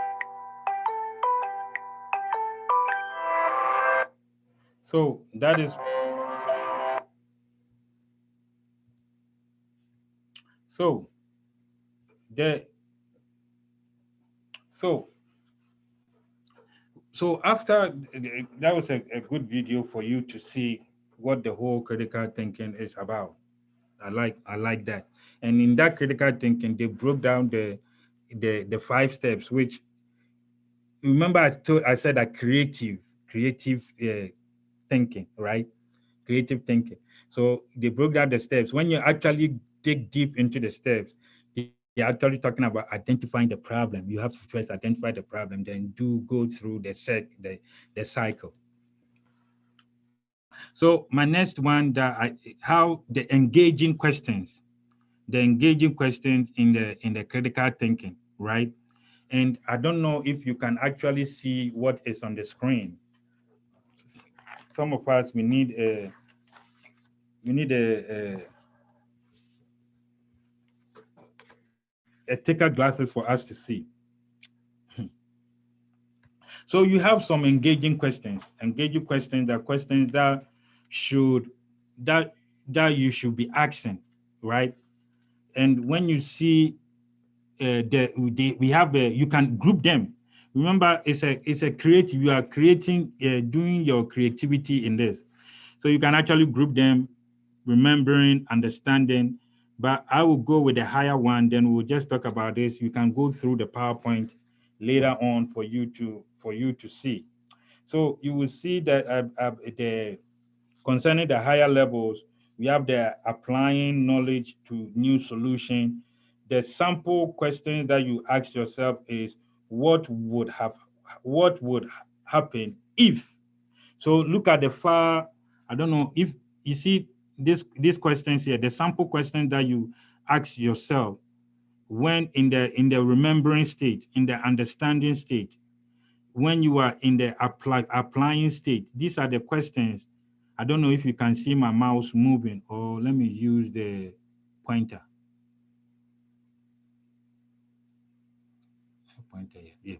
So that is so the so after that was a good video for you to see what the whole critical thinking is about. I like that. And in that critical thinking, they broke down the 5 steps, which remember I said that creative thinking, right? Creative thinking. So they broke down the steps. When you actually dig deep into the steps, they're actually talking about identifying the problem. You have to first identify the problem, then go through the cycle. So my next one, how the engaging questions in the critical thinking, right? And I don't know if you can actually see what is on the screen. Some of us, we need a thicker glasses for us to see. So you have some engaging questions that you should be asking, right? And when you see you can group them. Remember, it's a creative. You are creating, doing your creativity in this, so you can actually group them, remembering, understanding. But I will go with the higher one. Then we'll just talk about this. You can go through the PowerPoint later on for you to see. So you will see that concerning the higher levels, we have the applying knowledge to new solution. The sample question that you ask yourself is, what would happen if? So look at the far, I don't know if you see these questions here, the sample question that you ask yourself when in the remembering state, in the understanding state, when you are in the applying state. These are the questions. I don't know if you can see my mouse moving, or let me use the pointer. pointer here. Yeah.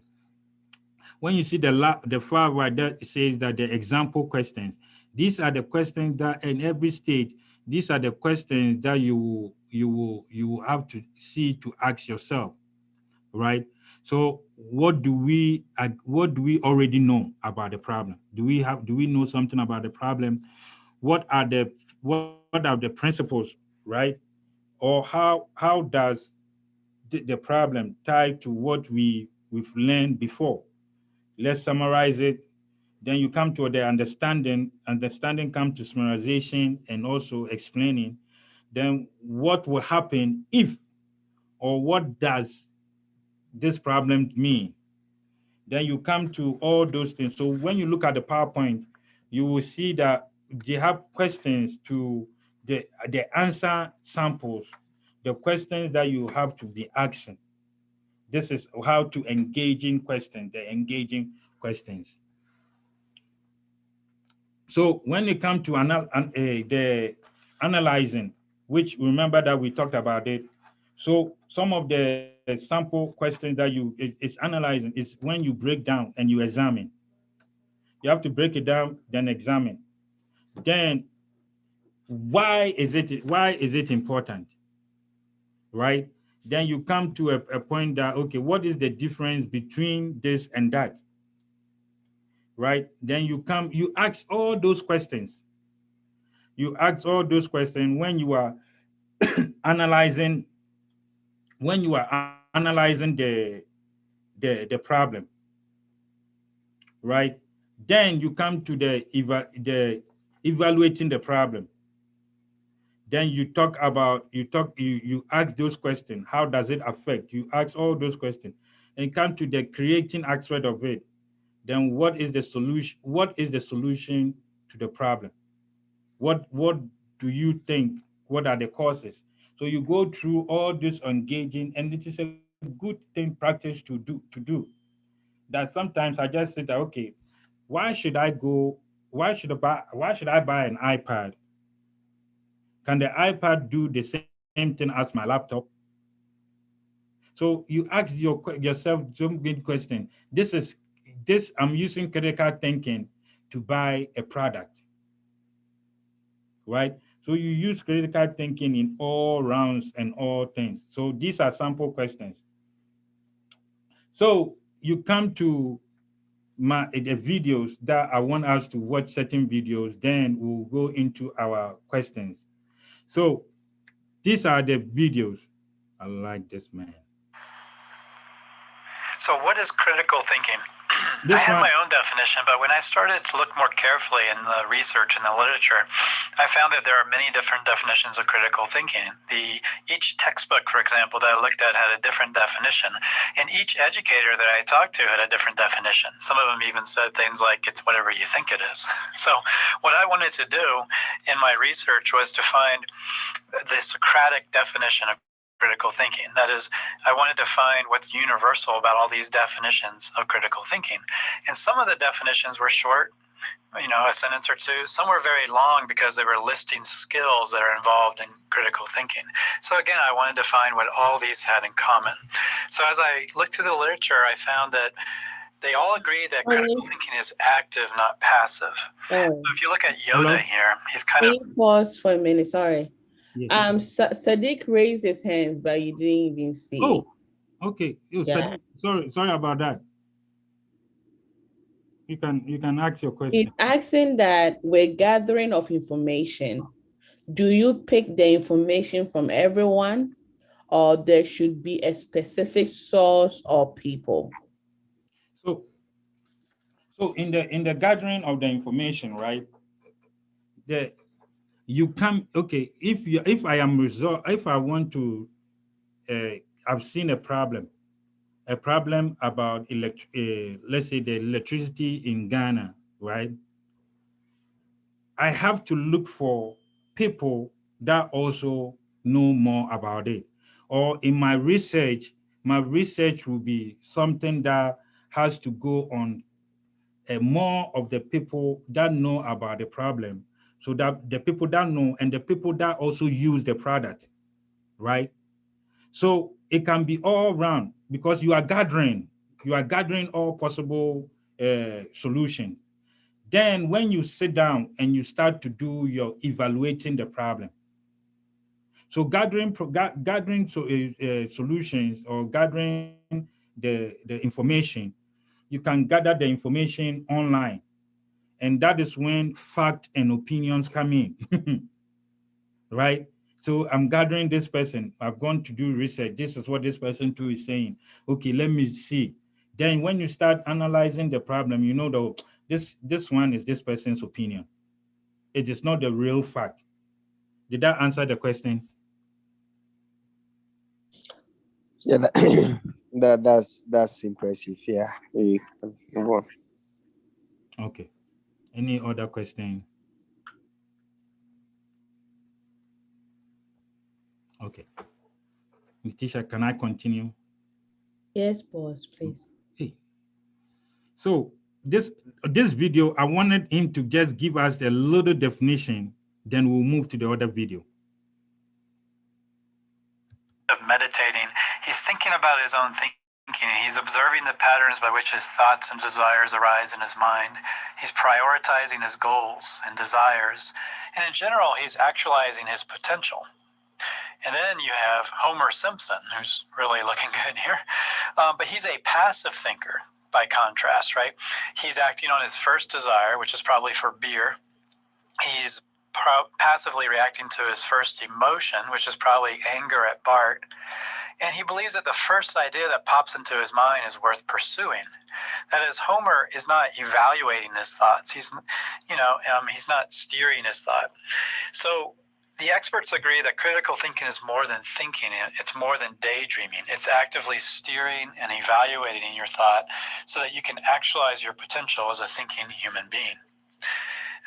When you see the far right, that says that the example questions, these are the questions that in every stage, these are the questions that you will have to see to ask yourself, right? So what do we already know about the problem? Do we know something about the problem? What are the principles, right? Or how does the problem tie to what we've learned before? Let's summarize it. Then you come to the understanding. Understanding comes to summarization and also explaining. Then what will happen if, or what does this problem mean? Then you come to all those things. So when you look at the PowerPoint, you will see that they have questions to the answer samples, the questions that you have to be asking. This is how to engage in questions, the engaging questions. So when it comes to the analyzing, which remember that we talked about it. So some of the sample questions that it's analyzing is when you break down and you examine. You have to break it down, then examine. Then why is it important? Right? Then you come to a point that, okay, what is the difference between this and that? Right? Then you ask all those questions. You ask all those questions when you are analyzing the problem, right? Then you come to the evaluating the problem. Then you ask those questions. How does it affect? You ask all those questions and come to the creating aspect of it. Then what is the solution? What is the solution to the problem? What do you think? What are the causes? So you go through all this engaging, and it is a good thing practice to do. That sometimes I just say that, okay, why should I buy an iPad? Can the iPad do the same thing as my laptop? So you ask yourself some good question. I'm using critical thinking to buy a product, right? So you use critical thinking in all rounds and all things. So these are sample questions. So you come to the videos that I want us to watch certain videos, then we'll go into our questions. So these are the videos. I like this, man.
So what is critical thinking? I have my own definition, but when I started to look more carefully in the research and the literature, I found that there are many different definitions of critical thinking. Each textbook, for example, that I looked at had a different definition, and each educator that I talked to had a different definition. Some of them even said things like, it's whatever you think it is. So what I wanted to do in my research was to find the Socratic definition of critical thinking. That is, I wanted to find what's universal about all these definitions of critical thinking. And some of the definitions were short, a sentence or two. Some were very long because they were listing skills that are involved in critical thinking. So again, I wanted to find what all these had in common. So as I looked through the literature, I found that they all agree that critical thinking is active, not passive. So if you look at Yoda here, he's kind of...
Pause for a minute, sorry.
Yes.
Sadiq raised his hands, but you didn't even see.
Oh, okay.
Yeah.
Sorry about that. You can ask your question.
It's asking that we're gathering of information. Do you pick the information from everyone, or there should be a specific source or people?
So in the gathering of the information, right? If I want to, I've seen a problem about let's say the electricity in Ghana, right? I have to look for people that also know more about it. Or in my research will be something that has to go on more of the people that know about the problem, so that the people that know and the people that also use the product, right? So it can be all around because you are gathering You are gathering all possible solutions. Then when you sit down and you start to do your evaluating the problem. So gathering solutions or gathering the information, you can gather the information online. And that is when fact and opinions come in, right? So I'm gathering this person. I've gone to do research. This is what this person too is saying. Okay, let me see. Then when you start analyzing the problem, you know that this one is this person's opinion. It is not the real fact. Did that answer the question?
Yeah, that's impressive. Yeah, we can move on.
Okay. Any other question? Okay. Letitia, can I continue?
Yes, boss, please.
Hey. So this video, I wanted him to just give us a little definition, then we'll move to the other video.
Of meditating, he's thinking about his own thinking. He's observing the patterns by which his thoughts and desires arise in his mind. He's prioritizing his goals and desires. And in general, he's actualizing his potential. And then you have Homer Simpson, who's really looking good here. But he's a passive thinker by contrast, right? He's acting on his first desire, which is probably for beer. He's passively reacting to his first emotion, which is probably anger at Bart. And he believes that the first idea that pops into his mind is worth pursuing. That is, Homer is not evaluating his thoughts. He's not steering his thought. So the experts agree that critical thinking is more than thinking. It's more than daydreaming. It's actively steering and evaluating your thought so that you can actualize your potential as a thinking human being.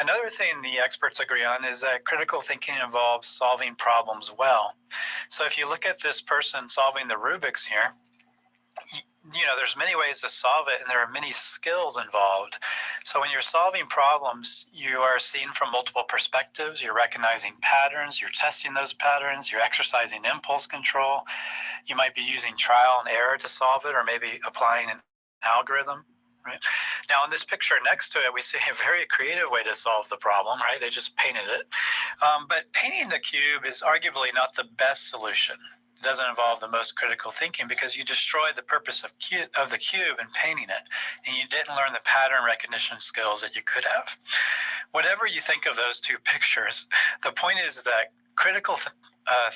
Another thing the experts agree on is that critical thinking involves solving problems well. So if you look at this person solving the Rubik's here, there's many ways to solve it, and there are many skills involved. So when you're solving problems, you are seeing from multiple perspectives, you're recognizing patterns, you're testing those patterns, you're exercising impulse control. You might be using trial and error to solve it, or maybe applying an algorithm. Right. Now, in this picture next to it, we see a very creative way to solve the problem, right? They just painted it. But painting the cube is arguably not the best solution. It doesn't involve the most critical thinking because you destroyed the purpose of the cube in painting it, and you didn't learn the pattern recognition skills that you could have. Whatever you think of those two pictures, the point is that critical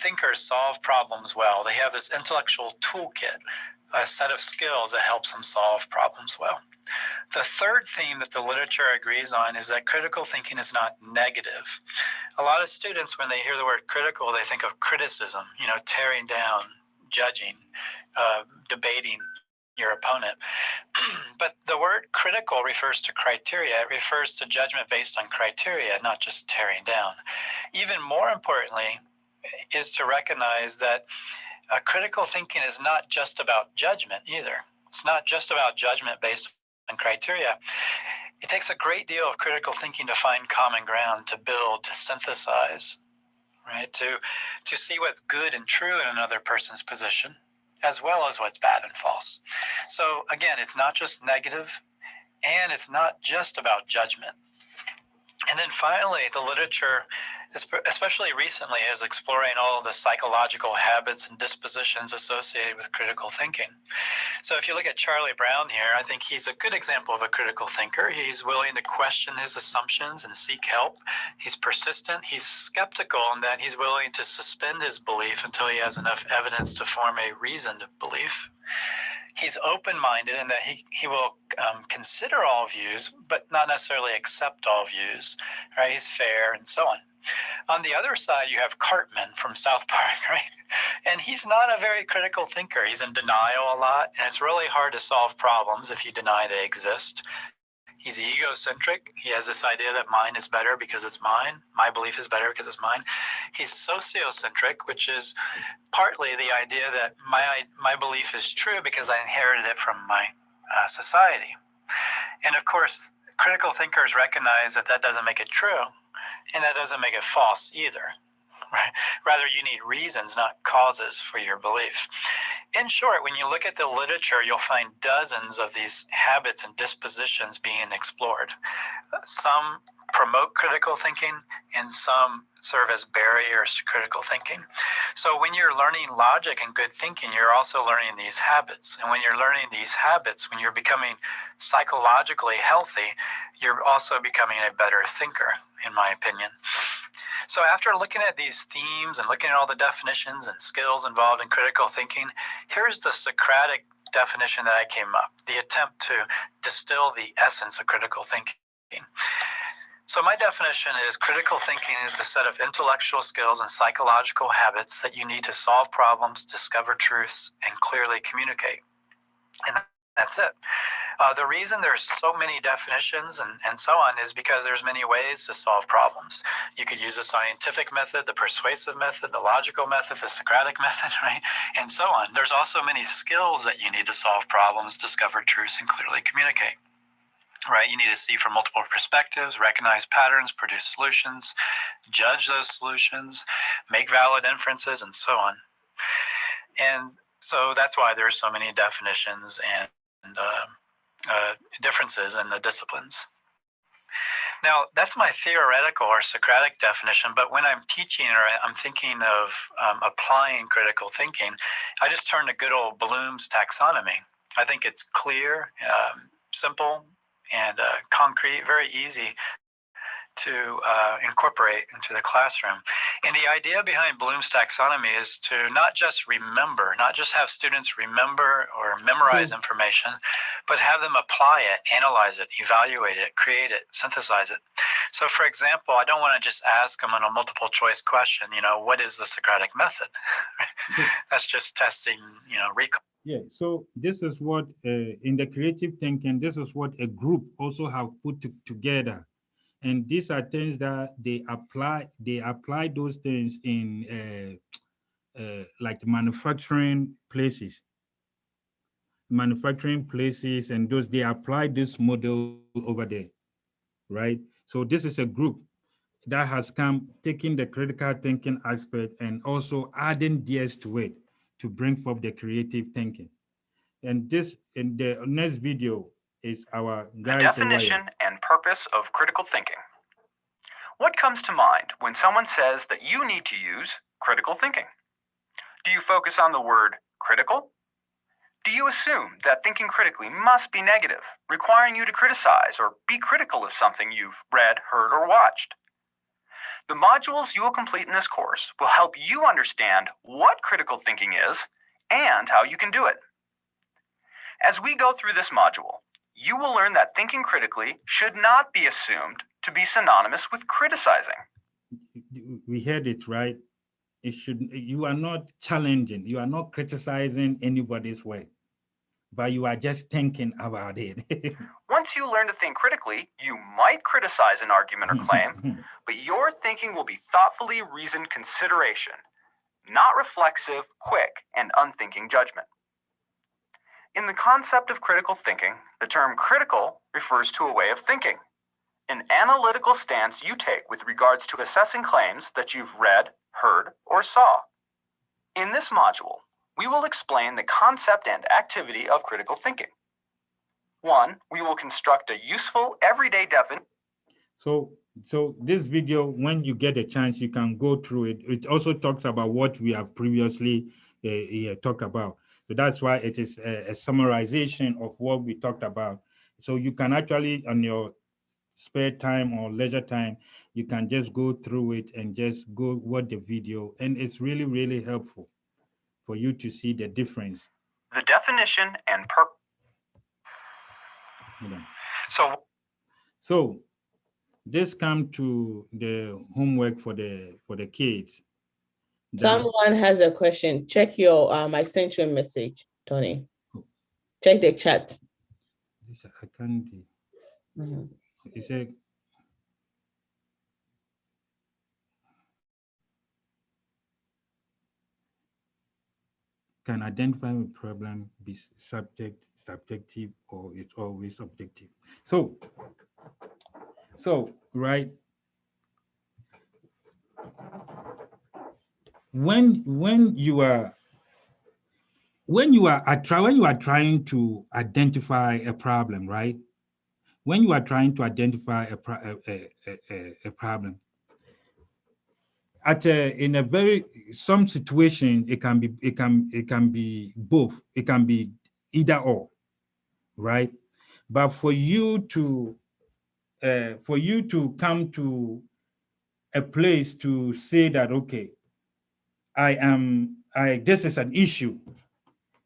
thinkers solve problems well. They have this intellectual toolkit, a set of skills that helps them solve problems well. The third theme that the literature agrees on is that critical thinking is not negative. A lot of students, when they hear the word critical, they think of criticism, tearing down, judging, debating your opponent. But the word critical refers to criteria. It refers to judgment based on criteria, not just tearing down. Even more importantly is to recognize that critical thinking is not just about judgment either. It's not just about judgment based on criteria. It takes a great deal of critical thinking to find common ground, to build, to synthesize, right? To see what's good and true in another person's position, as well as what's bad and false. So again, it's not just negative, and it's not just about judgment. And then finally, the literature, especially recently, is exploring all of the psychological habits and dispositions associated with critical thinking. So if you look at Charlie Brown here, I think he's a good example of a critical thinker. He's willing to question his assumptions and seek help. He's persistent. He's skeptical in that he's willing to suspend his belief until he has enough evidence to form a reasoned belief. He's open-minded in that he will consider all views, but not necessarily accept all views, right? He's fair and so on. On the other side, you have Cartman from South Park, right? And he's not a very critical thinker. He's in denial a lot, and it's really hard to solve problems if you deny they exist. He's egocentric. He has this idea that mine is better because it's mine. My belief is better because it's mine. He's sociocentric, which is partly the idea that my belief is true because I inherited it from my society. And of course, critical thinkers recognize that that doesn't make it true, and that doesn't make it false either, right? Rather, you need reasons, not causes for your belief. In short, when you look at the literature, you'll find dozens of these habits and dispositions being explored. Some promote critical thinking and some serve as barriers to critical thinking. So when you're learning logic and good thinking, you're also learning these habits. And when you're learning these habits, when you're becoming psychologically healthy, you're also becoming a better thinker, in my opinion. So after looking at these themes and looking at all the definitions and skills involved in critical thinking, here's the Socratic definition that I came up, the attempt to distill the essence of critical thinking. So my definition is critical thinking is a set of intellectual skills and psychological habits that you need to solve problems, discover truths, and clearly communicate. And that's it. The reason there's so many definitions and so on is because there's many ways to solve problems. You could use the scientific method, the persuasive method, the logical method, the Socratic method, right? And so on. There's also many skills that you need to solve problems, discover truths, and clearly communicate. Right, you need to see from multiple perspectives, recognize patterns, produce solutions, judge those solutions, make valid inferences, and so on. And so that's why there's so many definitions and differences in the disciplines. Now, that's my theoretical or Socratic definition, but when I'm teaching or I'm thinking of applying critical thinking, I just turn to good old Bloom's taxonomy. I think it's clear, simple, and concrete, very easy to incorporate into the classroom. And the idea behind Bloom's taxonomy is to not just remember, not just have students remember or memorize information, but have them apply it, analyze it, evaluate it, create it, synthesize it. So for example, I don't want to just ask them on a multiple choice question, what is the Socratic method? That's just testing, recall.
Yeah, so this is what in the creative thinking, this is what a group also have put together. And these are things that they apply those things in like manufacturing places, and those they apply this model over there, right? So this is a group that has come taking the critical thinking aspect and also adding theirs to it to bring forth the creative thinking. And this, in the next video, is our guy.
The definition and purpose of critical thinking. What comes to mind when someone says that you need to use critical thinking? Do you focus on the word critical? Do you assume that thinking critically must be negative, requiring you to criticize or be critical of something you've read, heard, or watched? The modules you will complete in this course will help you understand what critical thinking is and how you can do it. As we go through this module, you will learn that thinking critically should not be assumed to be synonymous with criticizing.
We heard it, right? You are not challenging, you are not criticizing anybody's work, but you are just thinking about it.
Once you learn to think critically, you might criticize an argument or claim, but your thinking will be thoughtfully reasoned consideration, not reflexive, quick, and unthinking judgment. In the concept of critical thinking, the term critical refers to a way of thinking, an analytical stance you take with regards to assessing claims that you've read, heard, or saw. In this module, we will explain the concept and activity of critical thinking. 1, we will construct a useful everyday definition.
So this video, when you get a chance, you can go through it. It also talks about what we have previously talked about. So that's why it is a summarization of what we talked about. So you can actually, on your spare time or leisure time, you can just go through it and just go watch the video. And it's really, really helpful for you to see the difference.
The definition and purpose.
So this comes to the homework for the kids.
Someone has a question. Check your I sent you a message, Tony. Check the chat.
I can't do. He said, can identifying a problem be subjective, or it's always objective? So right. when you are trying to identify a problem, right? When you are trying to identify a problem, in a very some situation, it can be both. It can be either or, right? But for you to come to a place to say that, okay, this is an issue.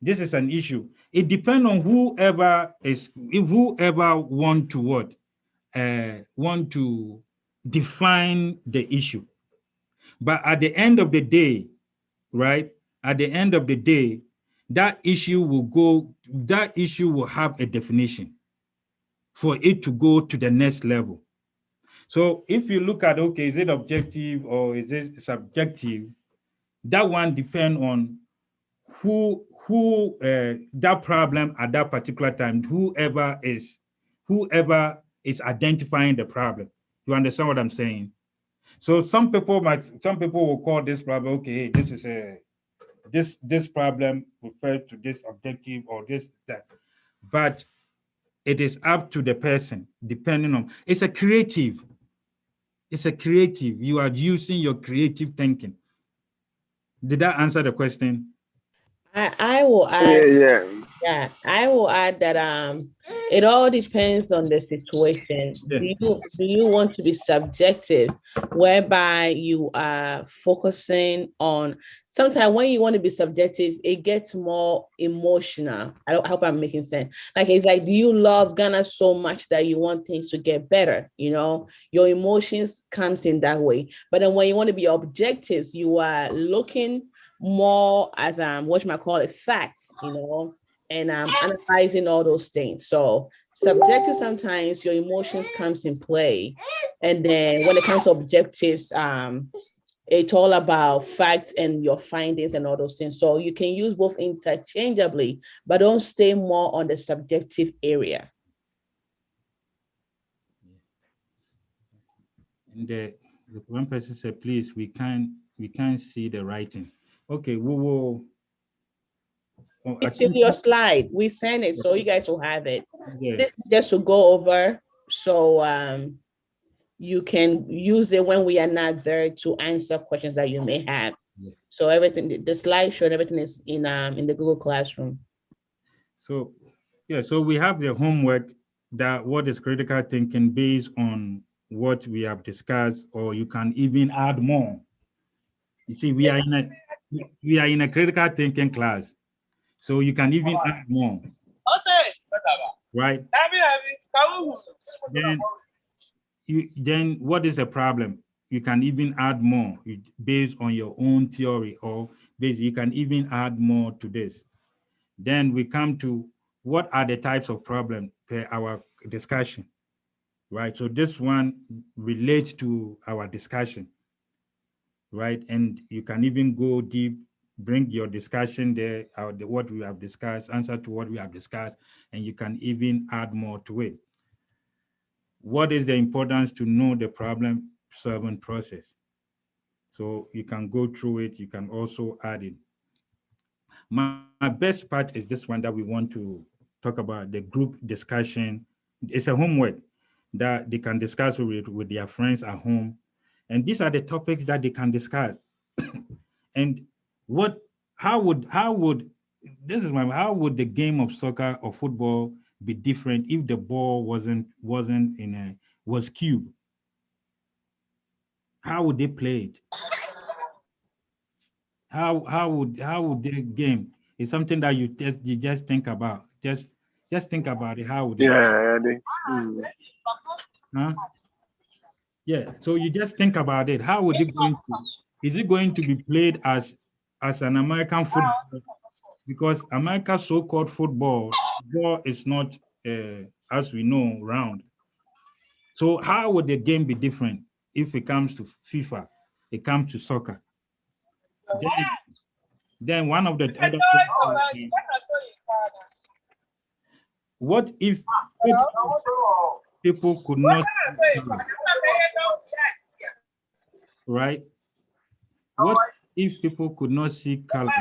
This is an issue. It depends on whoever want to define the issue. But at the end of the day, right? At the end of the day, that issue will have a definition for it to go to the next level. So if you look at, okay, is it objective or is it subjective? That one depends on who that problem at that particular time, whoever is identifying the problem. You understand what I'm saying? So some people will call this problem, okay, this is this problem refers to this objective or this, that. But it is up to the person, depending on, it's a creative. You are using your creative thinking. Did that answer the question?
I will add, yeah, I will add that it all depends on the situation.
Yeah.
Do you want to be subjective, whereby you are focusing on, sometimes when you want to be subjective, it gets more emotional. I hope I'm making sense. Like, it's like, do you love Ghana so much that you want things to get better? You know, your emotions comes in that way. But then when you want to be objective, you are looking more as what you might call it facts, you know, and analyzing all those things. So subjective, sometimes your emotions comes in play, and then when it comes to objectives, it's all about facts and your findings and all those things. So you can use both interchangeably, but don't stay more on the subjective area.
And the one person said, please, we can't see the writing. Okay, we will.
It's in your slide. We send it, so you guys will have it.
Yeah.
This is just to go over, so you can use it when we are not there to answer questions that you may have. Yeah. So everything, the slide showed everything is in the Google Classroom.
So yeah, so we have the homework, that what is critical thinking based on what we have discussed, or you can even add more. You see, we are in a critical thinking class, so you can even add more. Right? Then what is the problem? You can even add more based on your own theory, or you can even add more to this. Then we come to what are the types of problems per our discussion, right? So this one relates to our discussion, right? And you can even go deep, bring your discussion there, what we have discussed, answer to what we have discussed, and you can even add more to it. What is the importance to know the problem-solving process? So you can go through it, you can also add it. My best part is this one that we want to talk about, the group discussion. It's a homework that they can discuss with their friends at home. And these are the topics that they can discuss. And how would the game of soccer or football be different if the ball was cube? How would they play it? How would the game? It's something that you just think about. Just think about it. How would Huh? Yeah. So you just think about it. How would it going to? Is it going to be played as an American football? Because America's so-called football is not, as we know, round. So how would the game be different if it comes to FIFA? It comes to soccer. Then one of the other questions, what if people could not, right? if people could not see color,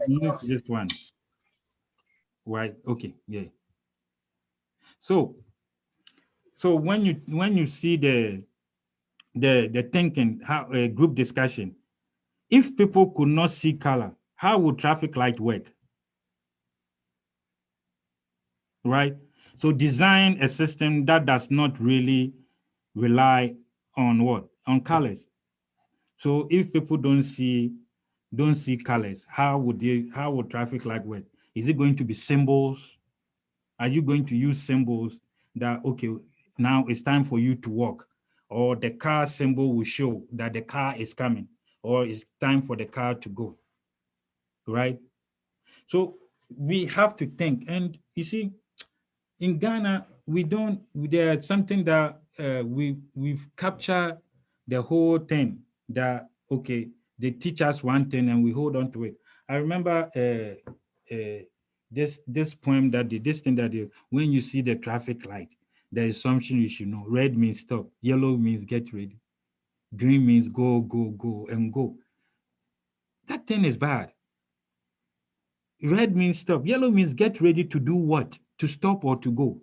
move this one. Right? Okay. Yeah. So when you see the thinking, how a group discussion, if people could not see color, how would traffic light work? Right? So design a system that does not really rely on what? On colors. So if people don't see colors, how would traffic light work? Is it going to be symbols? Are you going to use symbols that, okay, now it's time for you to walk, or the car symbol will show that the car is coming, or it's time for the car to go, right? So we have to think. And you see, in Ghana, there's something that we've captured the whole thing that, okay, they teach us one thing and we hold on to it. I remember this poem this thing that when you see the traffic light, the assumption you should know: red means stop, yellow means get ready, green means go, go, go, and go. That thing is bad. Red means stop, yellow means get ready to do what? To stop or to go.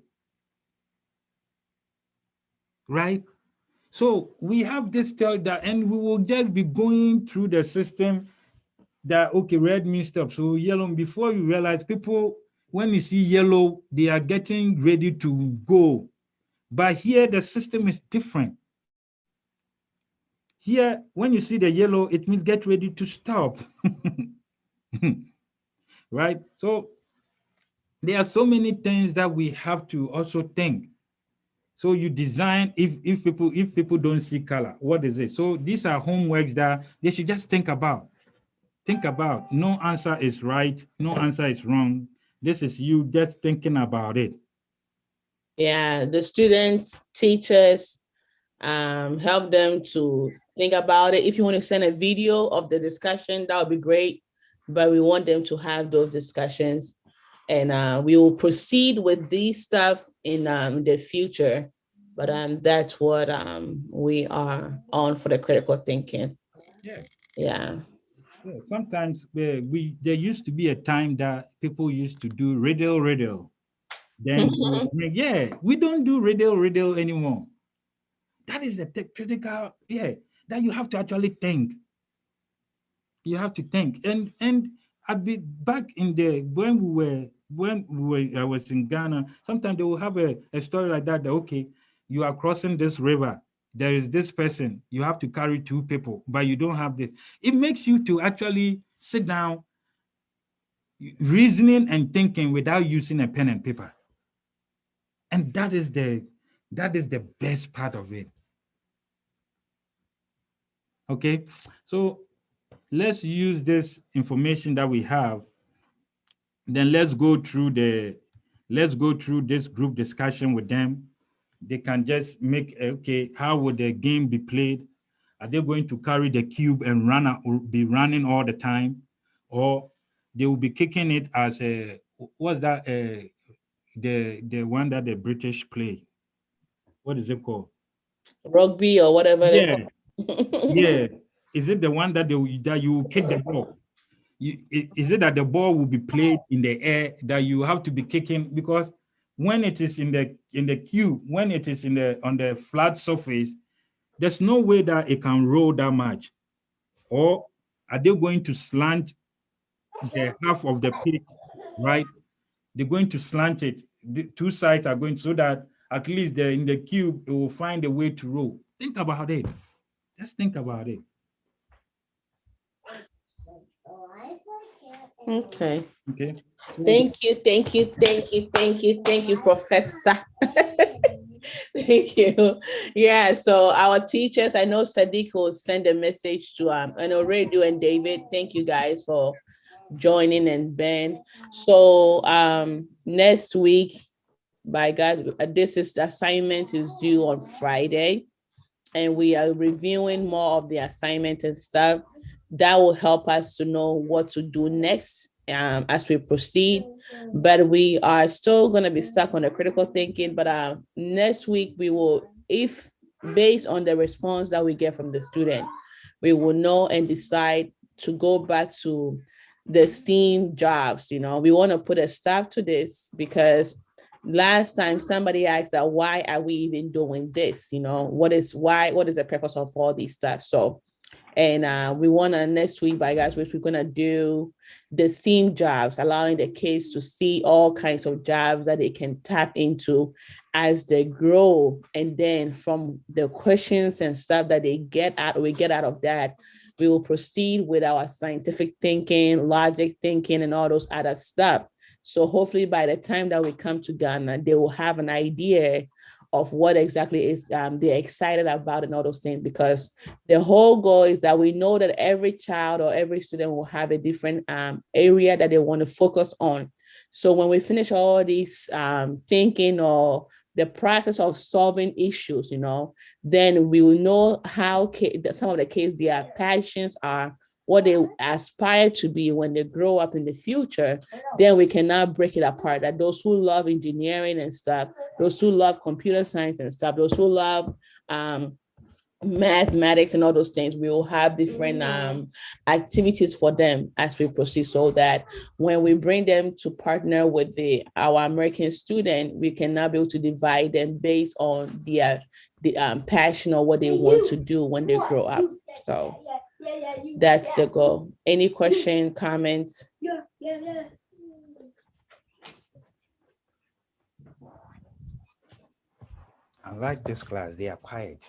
Right? So we have this tell that, and we will just be going through the system that, okay, red means stop, so yellow. Before you realize, people, when you see yellow, they are getting ready to go. But here, the system is different. Here, when you see the yellow, it means get ready to stop. Right? So there are so many things that we have to also think. So you design, if people don't see color, what is it? So these are homeworks that they should just think about. Think about. No answer is right. No answer is wrong. This is you just thinking about it.
Yeah, the students, teachers, help them to think about it. If you want to send a video of the discussion, that would be great. But we want them to have those discussions, and we will proceed with these stuff in the future. But that's what we are on for the critical thinking.
Yeah.
Yeah.
Yeah. Sometimes there used to be a time that people used to do riddle. Then yeah, we don't do riddle anymore. That is the critical, yeah, that you have to actually think. You have to think. And I'd be back in the I was in Ghana, sometimes they will have a story like that, okay, you are crossing this river. There is this person, you have to carry 2 people, but you don't have this. It makes you to actually sit down, reasoning and thinking without using a pen and paper. And that is the best part of it. Okay, so let's use this information that we have. Then let's go through this group discussion with them. They can just make, okay, how would the game be played? Are they going to carry the cube and be running all the time? Or they will be kicking it as what's that, the one that the British play? What is it called?
Rugby or whatever.
Yeah. Yeah. Is it the one that you kick the ball? Is it that the ball will be played in the air that you have to be kicking? Because when it is in the cube, when it is on the flat surface, there's no way that it can roll that much. Or are they going to slant the half of the pitch, right? They're going to slant it. The 2 sides are going, so that at least in the cube, it will find a way to roll. Think about it. Just think about it.
Okay.
Okay.
Thank you, Professor. Thank you. Yeah, so our teachers, I know Sadiq will send a message to Radio and David. Thank you guys for joining, and Ben. So next week, by God, this assignment is due on Friday, and we are reviewing more of the assignment and stuff that will help us to know what to do next as we proceed, but we are still going to be stuck on the critical thinking. But next week we will, if based on the response that we get from the student, we will know and decide to go back to the STEAM jobs. You know, we want to put a stop to this because last time somebody asked that, why are we even doing this? You know, what is the purpose of all these stuff? So, and we want to next week, by God's grace, we're going to do the STEAM jobs, allowing the kids to see all kinds of jobs that they can tap into as they grow. And then from the questions and stuff that we get out of that, we will proceed with our scientific thinking, logic thinking, and all those other stuff. So hopefully by the time that we come to Ghana, they will have an idea of what exactly is they're excited about and all those things, because the whole goal is that we know that every child or every student will have a different area that they want to focus on. So when we finish all these thinking or the process of solving issues, you know, then we will know how some of the kids, their passions are, what they aspire to be when they grow up in the future. Then we can now break it apart, that those who love engineering and stuff, those who love computer science and stuff, those who love mathematics and all those things, we will have different activities for them as we proceed, so that when we bring them to partner with our American student, we can now be able to divide them based on the passion or what they want to do when they grow up. So that's the goal. Any question, comments?
I like this class. They are quiet.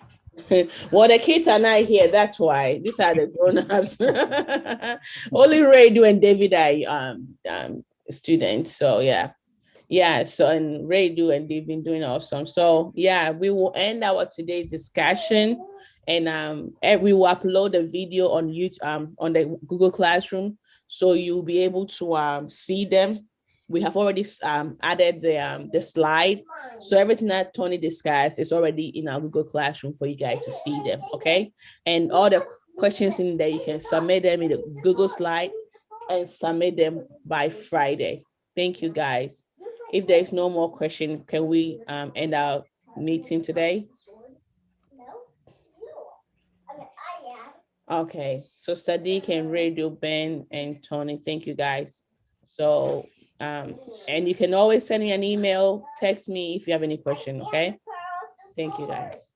Well, the kids are not here. That's why. These are the grown-ups. Only Radio and David are students. So yeah. So and Radio and they've been doing awesome. So yeah, we will end our today's discussion, and we will upload the video on YouTube, on the Google Classroom, so you'll be able to see them. We have already added the slide. So everything that Tony discussed is already in our Google Classroom for you guys to see them, okay? And all the questions in there, you can submit them in the Google slide and submit them by Friday. Thank you, guys. If there is no more question, can we end our meeting today? Okay, so Sadiq and Radio, Ben and Tony, thank you, guys. So, and you can always send me an email, text me if you have any question, okay? Thank you, guys.